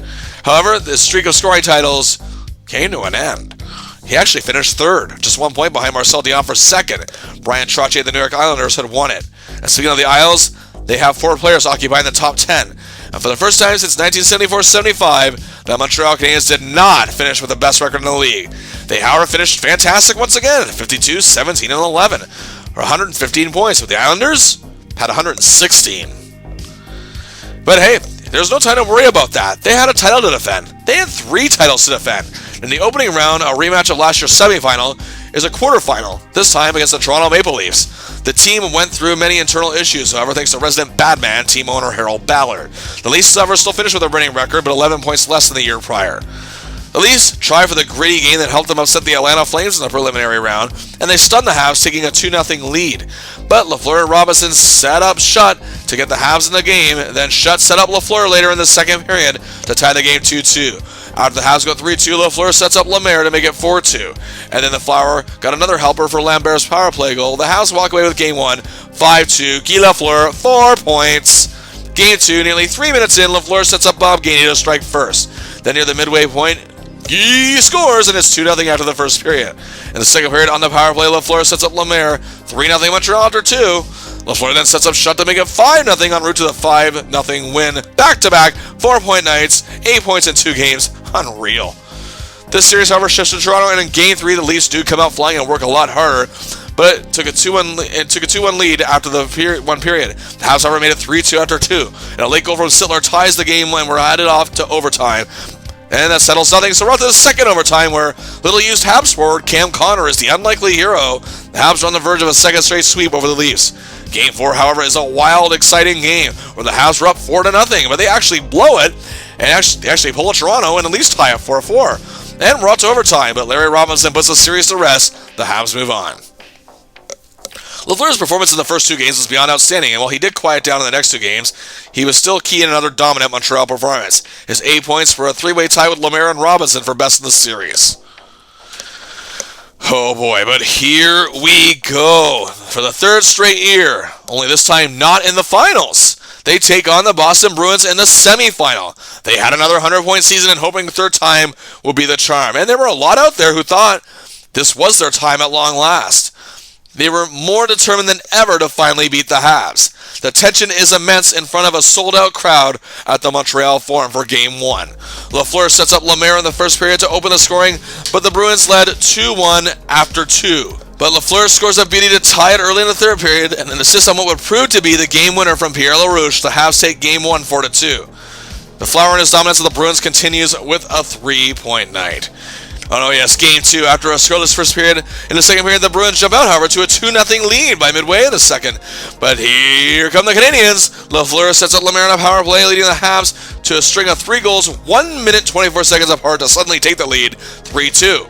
S1: However, the streak of scoring titles came to an end. He actually finished 3rd, just 1 point behind Marcel Dionne for 2nd. Brian Trottier of the New York Islanders had won it. And speaking of the Isles, they have 4 players occupying the top 10. And for the first time since 1974-75, the Montreal Canadiens did not finish with the best record in the league. They, however, finished fantastic once again, 52, 17, and 11, or 115 points, but the Islanders had 116. But hey, there's no time to worry about that. They had a title to defend. They had 3 titles to defend. In the opening round, a rematch of last year's semifinal is a quarterfinal, this time against the Toronto Maple Leafs. The team went through many internal issues, however, thanks to resident badman team owner Harold Ballard. The Leafs, however, still finished with a winning record, but 11 points less than the year prior. The Leafs tried for the gritty game that helped them upset the Atlanta Flames in the preliminary round, and they stunned the Habs, taking a 2-0 lead. But Lafleur and Robinson set up Shutt to get the Habs in the game, then Shutt set up Lafleur later in the second period to tie the game 2-2. After the Habs go 3-2, Lafleur sets up Lemaire to make it 4-2. And then the Flower got another helper for Lambert's power play goal. The Habs walk away with Game 1, 5-2. Guy Lafleur, 4 points. Game 2, nearly 3 minutes in, Lafleur sets up Bob Gainey to strike first. Then near the midway point, Guy scores, and it's 2-0 after the first period. In the second period, on the power play, Lafleur sets up Lemaire, 3-0 Montreal after 2. Lafleur then sets up Shutt to make it 5-0 en route to the 5-0 win. Back-to-back, 4-point nights, 8 points in 2 games. Unreal. This series, however, shifts to Toronto, and in Game 3, the Leafs do come out flying and work a lot harder, but took a 2-1 lead after the one period. The Habs, however, made it 3-2 after 2, and a late goal from Sittler ties the game when we're headed off to overtime. And that settles nothing, so we're on to the second overtime where little-used Habs forward Cam Connor is the unlikely hero. The Habs are on the verge of a second straight sweep over the Leafs. Game 4, however, is a wild, exciting game where the Habs are up 4-0, but they actually blow it and actually pull a Toronto and at least tie up 4-4. And we're on to overtime, but Larry Robinson puts the series to rest. The Habs move on. Lafleur's performance in the first 2 games was beyond outstanding, and while he did quiet down in the next 2 games, he was still key in another dominant Montreal performance. His 8 points for a 3-way tie with Lemaire and Robinson for best in the series. Oh boy, but here we go. For the 3rd straight year, only this time not in the finals. They take on the Boston Bruins in the semifinal. They had another 100-point season and hoping the 3rd time would be the charm. And there were a lot out there who thought this was their time at long last. They were more determined than ever to finally beat the Habs. The tension is immense in front of a sold-out crowd at the Montreal Forum for Game 1. Lafleur sets up Lemaire in the first period to open the scoring, but the Bruins led 2-1 after 2. But Lafleur scores a beauty to tie it early in the 3rd period, and an assist on what would prove to be the game winner from Pierre LaRouche. The Habs take Game 1 4-2. The Flower and his dominance of the Bruins continues with a 3-point night. Oh no, yes, Game 2. After a scoreless first period, in the second period, the Bruins jump out, however, to a 2-0 lead by midway in the second. But here come the Canadiens. Lafleur sets up Lemaire on a power play, leading the Habs to a string of 3 goals 1 minute 24 seconds apart to suddenly take the lead 3-2.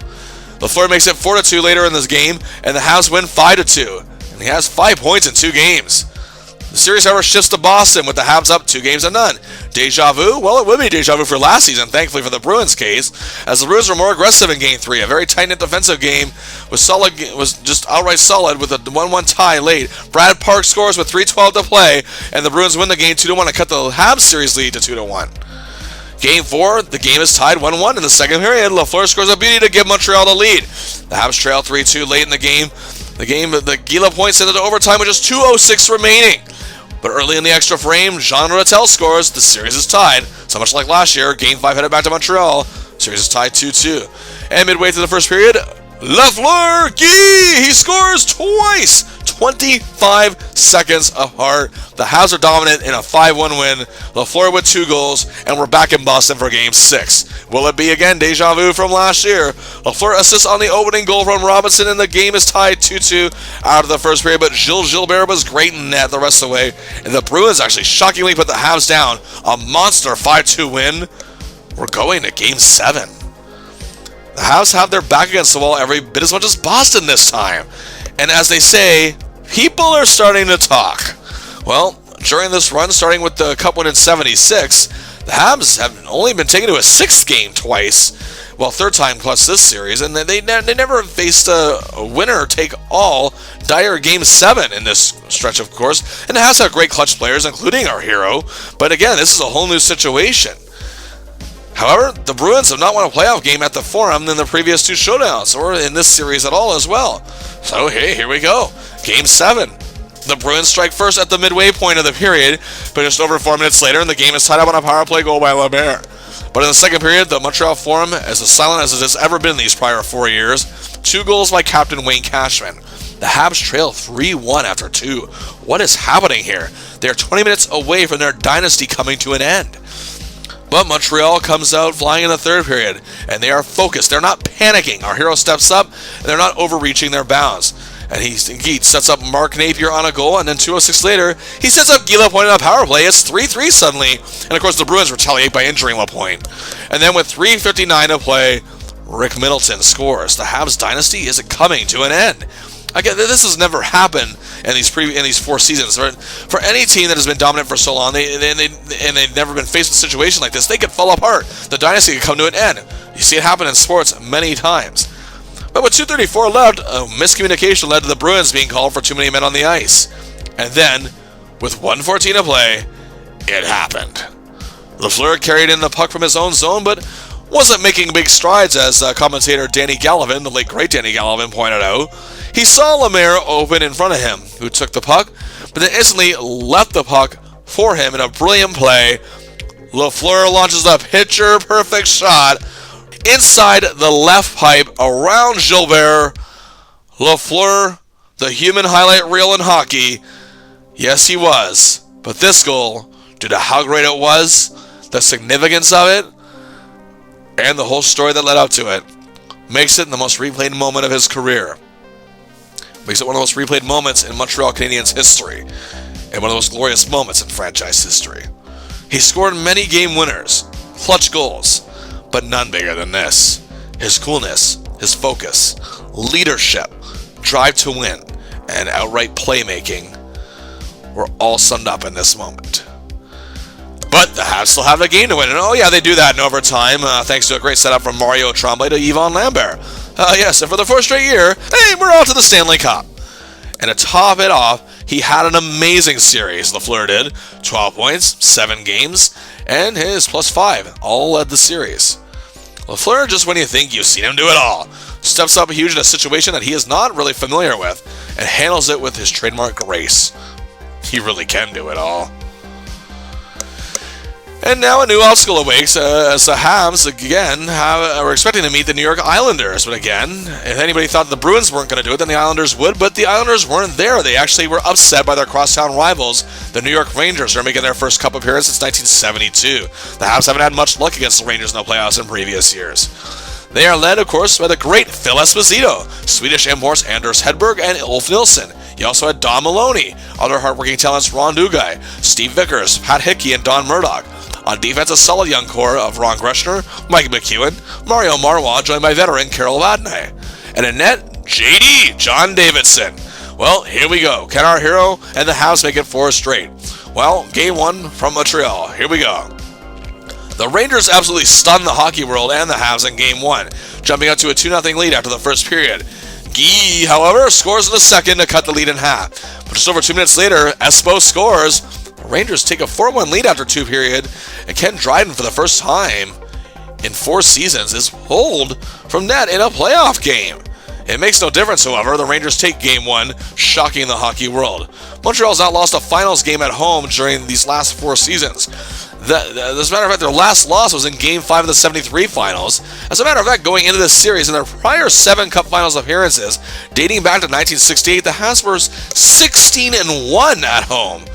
S1: Lafleur makes it 4-2 later in this game, and the Habs win 5-2. And he has 5 points in 2 games. The series, however, shifts to Boston with the Habs up 2-0. Deja vu? Well, it would be deja vu for last season, thankfully for the Bruins' case, as the Bruins were more aggressive in Game 3. A very tight-knit defensive game was just outright solid with a 1-1 tie late. Brad Park scores with 3:12 to play, and the Bruins win the game 2-1 to cut the Habs series lead to 2-1. Game 4, the game is tied 1-1 in the second period. Lafleur scores a beauty to give Montreal the lead. The Habs trail 3-2 late in the game. The Gila point sent it to overtime with just 2:06 remaining. But early in the extra frame, Jean Rattel scores. The series is tied. So much like last year, Game 5 headed back to Montreal. Series is tied 2-2. And midway through the first period, Lafleur, he scores twice. 25 seconds apart. The Habs are dominant in a 5-1 win. Lafleur with 2 goals, and we're back in Boston for Game 6. Will it be again deja vu from last year? Lafleur assists on the opening goal from Robinson, and the game is tied 2-2 out of the first period, but Gilles Gilbert was great in net the rest of the way, and the Bruins actually shockingly put the Habs down. A monster 5-2 win. We're going to Game 7. The Habs have their back against the wall every bit as much as Boston this time. And as they say, people are starting to talk. Well, during this run, starting with the Cup win in 76, the Habs have only been taken to a 6th game twice. Well, 3rd time plus this series, and they never faced a winner-take-all dire Game 7 in this stretch, of course. And the Habs have great clutch players, including our hero. But again, this is a whole new situation. However, the Bruins have not won a playoff game at the Forum in the previous 2 showdowns, or in this series at all as well. So, hey, here we go. Game 7. The Bruins strike first at the midway point of the period, but just over 4 minutes later, and the game is tied up on a power play goal by Lemaire. But in the second period, the Montreal Forum as silent as it has ever been these prior 4 years. 2 goals by Captain Wayne Cashman. The Habs trail 3-1 after 2. What is happening here? They are 20 minutes away from their dynasty coming to an end. But Montreal comes out flying in the third period, and they are focused. They're not panicking. Our hero steps up, and they're not overreaching their bounds. And he sets up Mark Napier on a goal, and then 2:06 later, he sets up Guy Lapointe on a power play. It's 3-3 suddenly, and of course the Bruins retaliate by injuring Lapointe. And then with 3:59 to play, Rick Middleton scores. The Habs dynasty is coming to an end. Again, this has never happened in these 4 seasons. For any team that has been dominant for so long, they've never been faced with a situation like this, they could fall apart. The dynasty could come to an end. You see it happen in sports many times. But with 2:34 left, a miscommunication led to the Bruins being called for too many men on the ice. And then, with 1:14 to play, it happened. Lafleur carried in the puck from his own zone, but wasn't making big strides, as commentator Danny Gallivan, the late great Danny Gallivan, pointed out. He saw Lemaire open in front of him, who took the puck, but then instantly left the puck for him in a brilliant play. Lafleur launches a picture-perfect shot inside the left pipe around Gilbert. Lafleur, the human highlight reel in hockey. Yes, he was. But this goal, due to how great it was, the significance of it, and the whole story that led up to it, makes it the most replayed moment of his career. Makes it one of the most replayed moments in Montreal Canadiens history, and one of the most glorious moments in franchise history. He scored many game winners, clutch goals, but none bigger than this. His coolness, his focus, leadership, drive to win, and outright playmaking were all summed up in this moment. But the Habs still have a game to win, and oh yeah, they do that in overtime, thanks to a great setup from Mario Tremblay to Yvon Lambert. Yes, and for the 4th straight year, hey, we're on to the Stanley Cup. And to top it off, he had an amazing series, Lafleur did. 12 points, 7 games, and his +5 all led the series. Lafleur, just when you think you've seen him do it all, steps up huge in a situation that he is not really familiar with, and handles it with his trademark grace. He really can do it all. And now a new obstacle awaits as the Habs, again, are expecting to meet the New York Islanders. But again, if anybody thought the Bruins weren't going to do it, then the Islanders would. But the Islanders weren't there. They actually were upset by their crosstown rivals, the New York Rangers, who are making their first Cup appearance since 1972. The Habs haven't had much luck against the Rangers in the playoffs in previous years. They are led, of course, by the great Phil Esposito, Swedish imports Anders Hedberg and Ulf Nilsson. You also had Don Maloney, other hardworking talents Ron Duguay, Steve Vickers, Pat Hickey, and Don Murdoch. On defense, a solid young core of Ron Greschner, Mike McEwen, Mario Marwa, joined by veteran Carol Vadnais. And in net, JD, John Davidson. Well, here we go. Can our hero and the Habs make it 4 straight? Well, game 1 from Montreal. Here we go. The Rangers absolutely stunned the hockey world and the Habs in game 1, jumping out to a 2-0 lead after the first period. Guy, however, scores in the second to cut the lead in half. But just over 2 minutes later, Espo scores. The Rangers take a 4-1 lead after 2 period, and Ken Dryden, for the first time in 4 seasons, is pulled from net in a playoff game. It makes no difference, however. The Rangers take game 1, shocking the hockey world. Montreal's not lost a finals game at home during these last 4 seasons. As a matter of fact, their last loss was in Game 5 of the 73 finals. As a matter of fact, going into this series, in their prior 7 Cup Finals appearances, dating back to 1968, the Habs were 16-1 at home.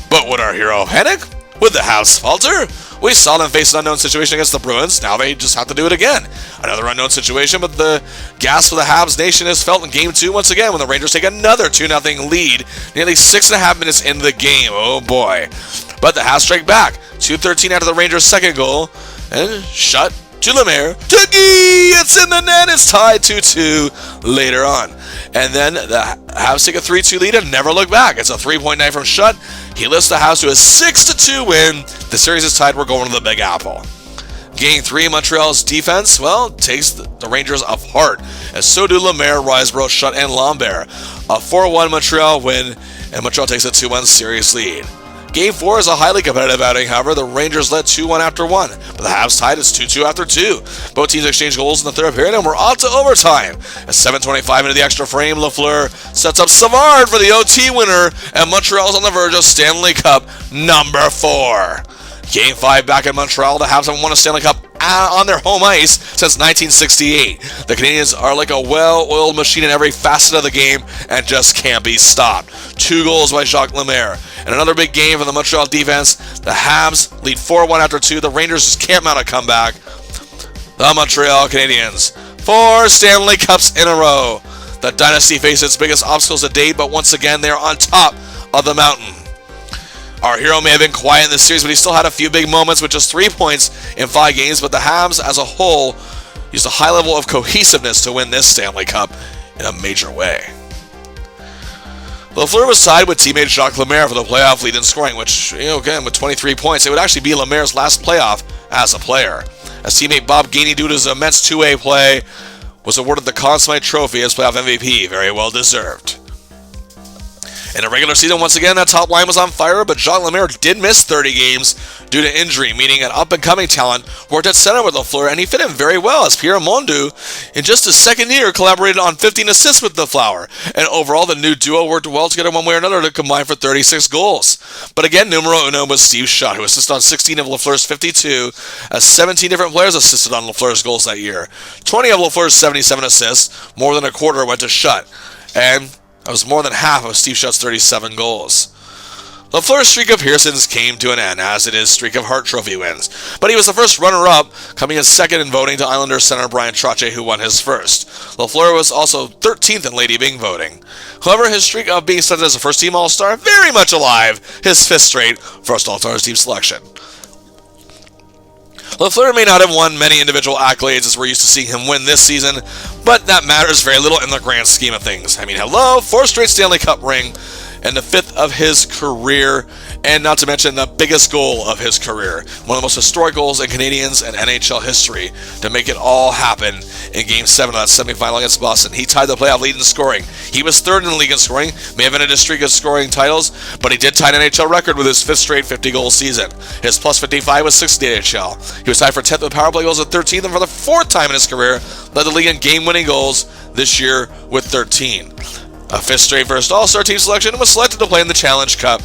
S1: But would our hero panic? Would the Habs falter? We saw them face an unknown situation against the Bruins. Now they just have to do it again. Another unknown situation, but the gas for the Habs Nation is felt in Game 2 once again when the Rangers take another 2-0 lead, nearly 6.5 minutes into the game. Oh boy. But the Habs strike back. 2:13 after the Rangers' second goal, and shot to Lemaire. Tookie! It's in the net. It's tied 2-2 later on. And then the Habs take a 3-2 lead and never look back. It's a 3-point night from Shutt. He lifts the Habs to a 6-2 win. The series is tied. We're going to the Big Apple. Game 3, Montreal's defense, well, takes the Rangers apart, as so do Lemaire, Riseborough, Shutt, and Lambert. A 4-1 Montreal win, and Montreal takes a 2-1 series lead. Game 4 is a highly competitive outing, however. The Rangers led 2-1 after 1, but the Habs tied. It's 2-2 after 2. Both teams exchanged goals in the third period, and we're on to overtime. At 7:25 into the extra frame, Lafleur sets up Savard for the OT winner, and Montreal's on the verge of Stanley Cup number 4. Game 5 back in Montreal. The Habs haven't won a Stanley Cup on their home ice since 1968. The Canadiens are like a well-oiled machine in every facet of the game and just can't be stopped. 2 goals by Jacques Lemaire. And another big game for the Montreal defense. The Habs lead 4-1 after 2. The Rangers just can't mount a comeback. The Montreal Canadiens, 4 Stanley Cups in a row. The Dynasty faced its biggest obstacles to date, but once again they are on top of the mountain. Our hero may have been quiet in this series, but he still had a few big moments with just 3 points in 5 games, but the Habs as a whole used a high level of cohesiveness to win this Stanley Cup in a major way. Lafleur was tied with teammate Jacques Lemaire for the playoff lead in scoring, which, again, with 23 points, it would actually be Lemaire's last playoff as a player. As teammate Bob Gainey, due to his immense two-way play, was awarded the Conn Smythe Trophy as playoff MVP. Very well deserved. In the regular season, once again, that top line was on fire, but Jacques Lemaire did miss 30 games due to injury, meaning an up-and-coming talent worked at center with Lafleur, and he fit in very well as Pierre Mondu, in just his second year, collaborated on 15 assists with Lafleur. And overall, the new duo worked well together one way or another to combine for 36 goals. But again, numero uno was Steve Shutt, who assisted on 16 of Lafleur's 52, as 17 different players assisted on Lafleur's goals that year. 20 of Lafleur's 77 assists, more than a quarter went to Shutt, and that was more than half of Steve Shutt's 37 goals. Lafleur's streak of Pearsons came to an end, as it is streak of Hart Trophy wins. But he was the first runner-up, coming in second in voting to Islanders center Brian Trottier, who won his first. Lafleur was also 13th in Lady Byng voting. However, his streak of being selected as a first-team All-Star, very much alive, his 5th straight first All-Stars team selection. Lafleur may not have won many individual accolades as we're used to seeing him win this season, but that matters very little in the grand scheme of things. I mean, hello, 4th straight Stanley Cup ring, and the 5th of his career, and not to mention the biggest goal of his career. One of the most historic goals in Canadiens and NHL history to make it all happen in Game 7 of that semifinal against Boston. He tied the playoff lead in scoring. He was 3rd in the league in scoring, may have ended his streak of scoring titles, but he did tie an NHL record with his 5th straight 50-goal season. His plus 55 was 6th in the NHL. He was tied for 10th with power play goals at 13th, and for the 4th time in his career, led the league in game-winning goals this year with 13. A 5th straight first All-Star team selection, and was selected to play in the Challenge Cup,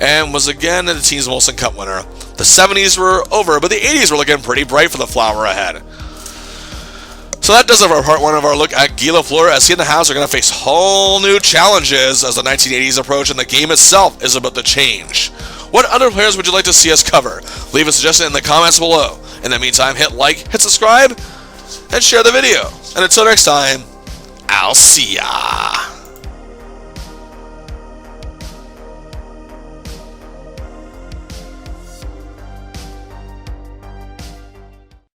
S1: and was again the team's Molson Cup winner. The 70s were over, but the 80s were looking pretty bright for the Flower ahead. So that does it for part 1 of our look at Guy Lafleur, as he and the Habs are going to face whole new challenges as the 1980s approach, and the game itself is about to change. What other players would you like to see us cover? Leave a suggestion in the comments below. In the meantime, hit like, hit subscribe, and share the video. And until next time, I'll see ya.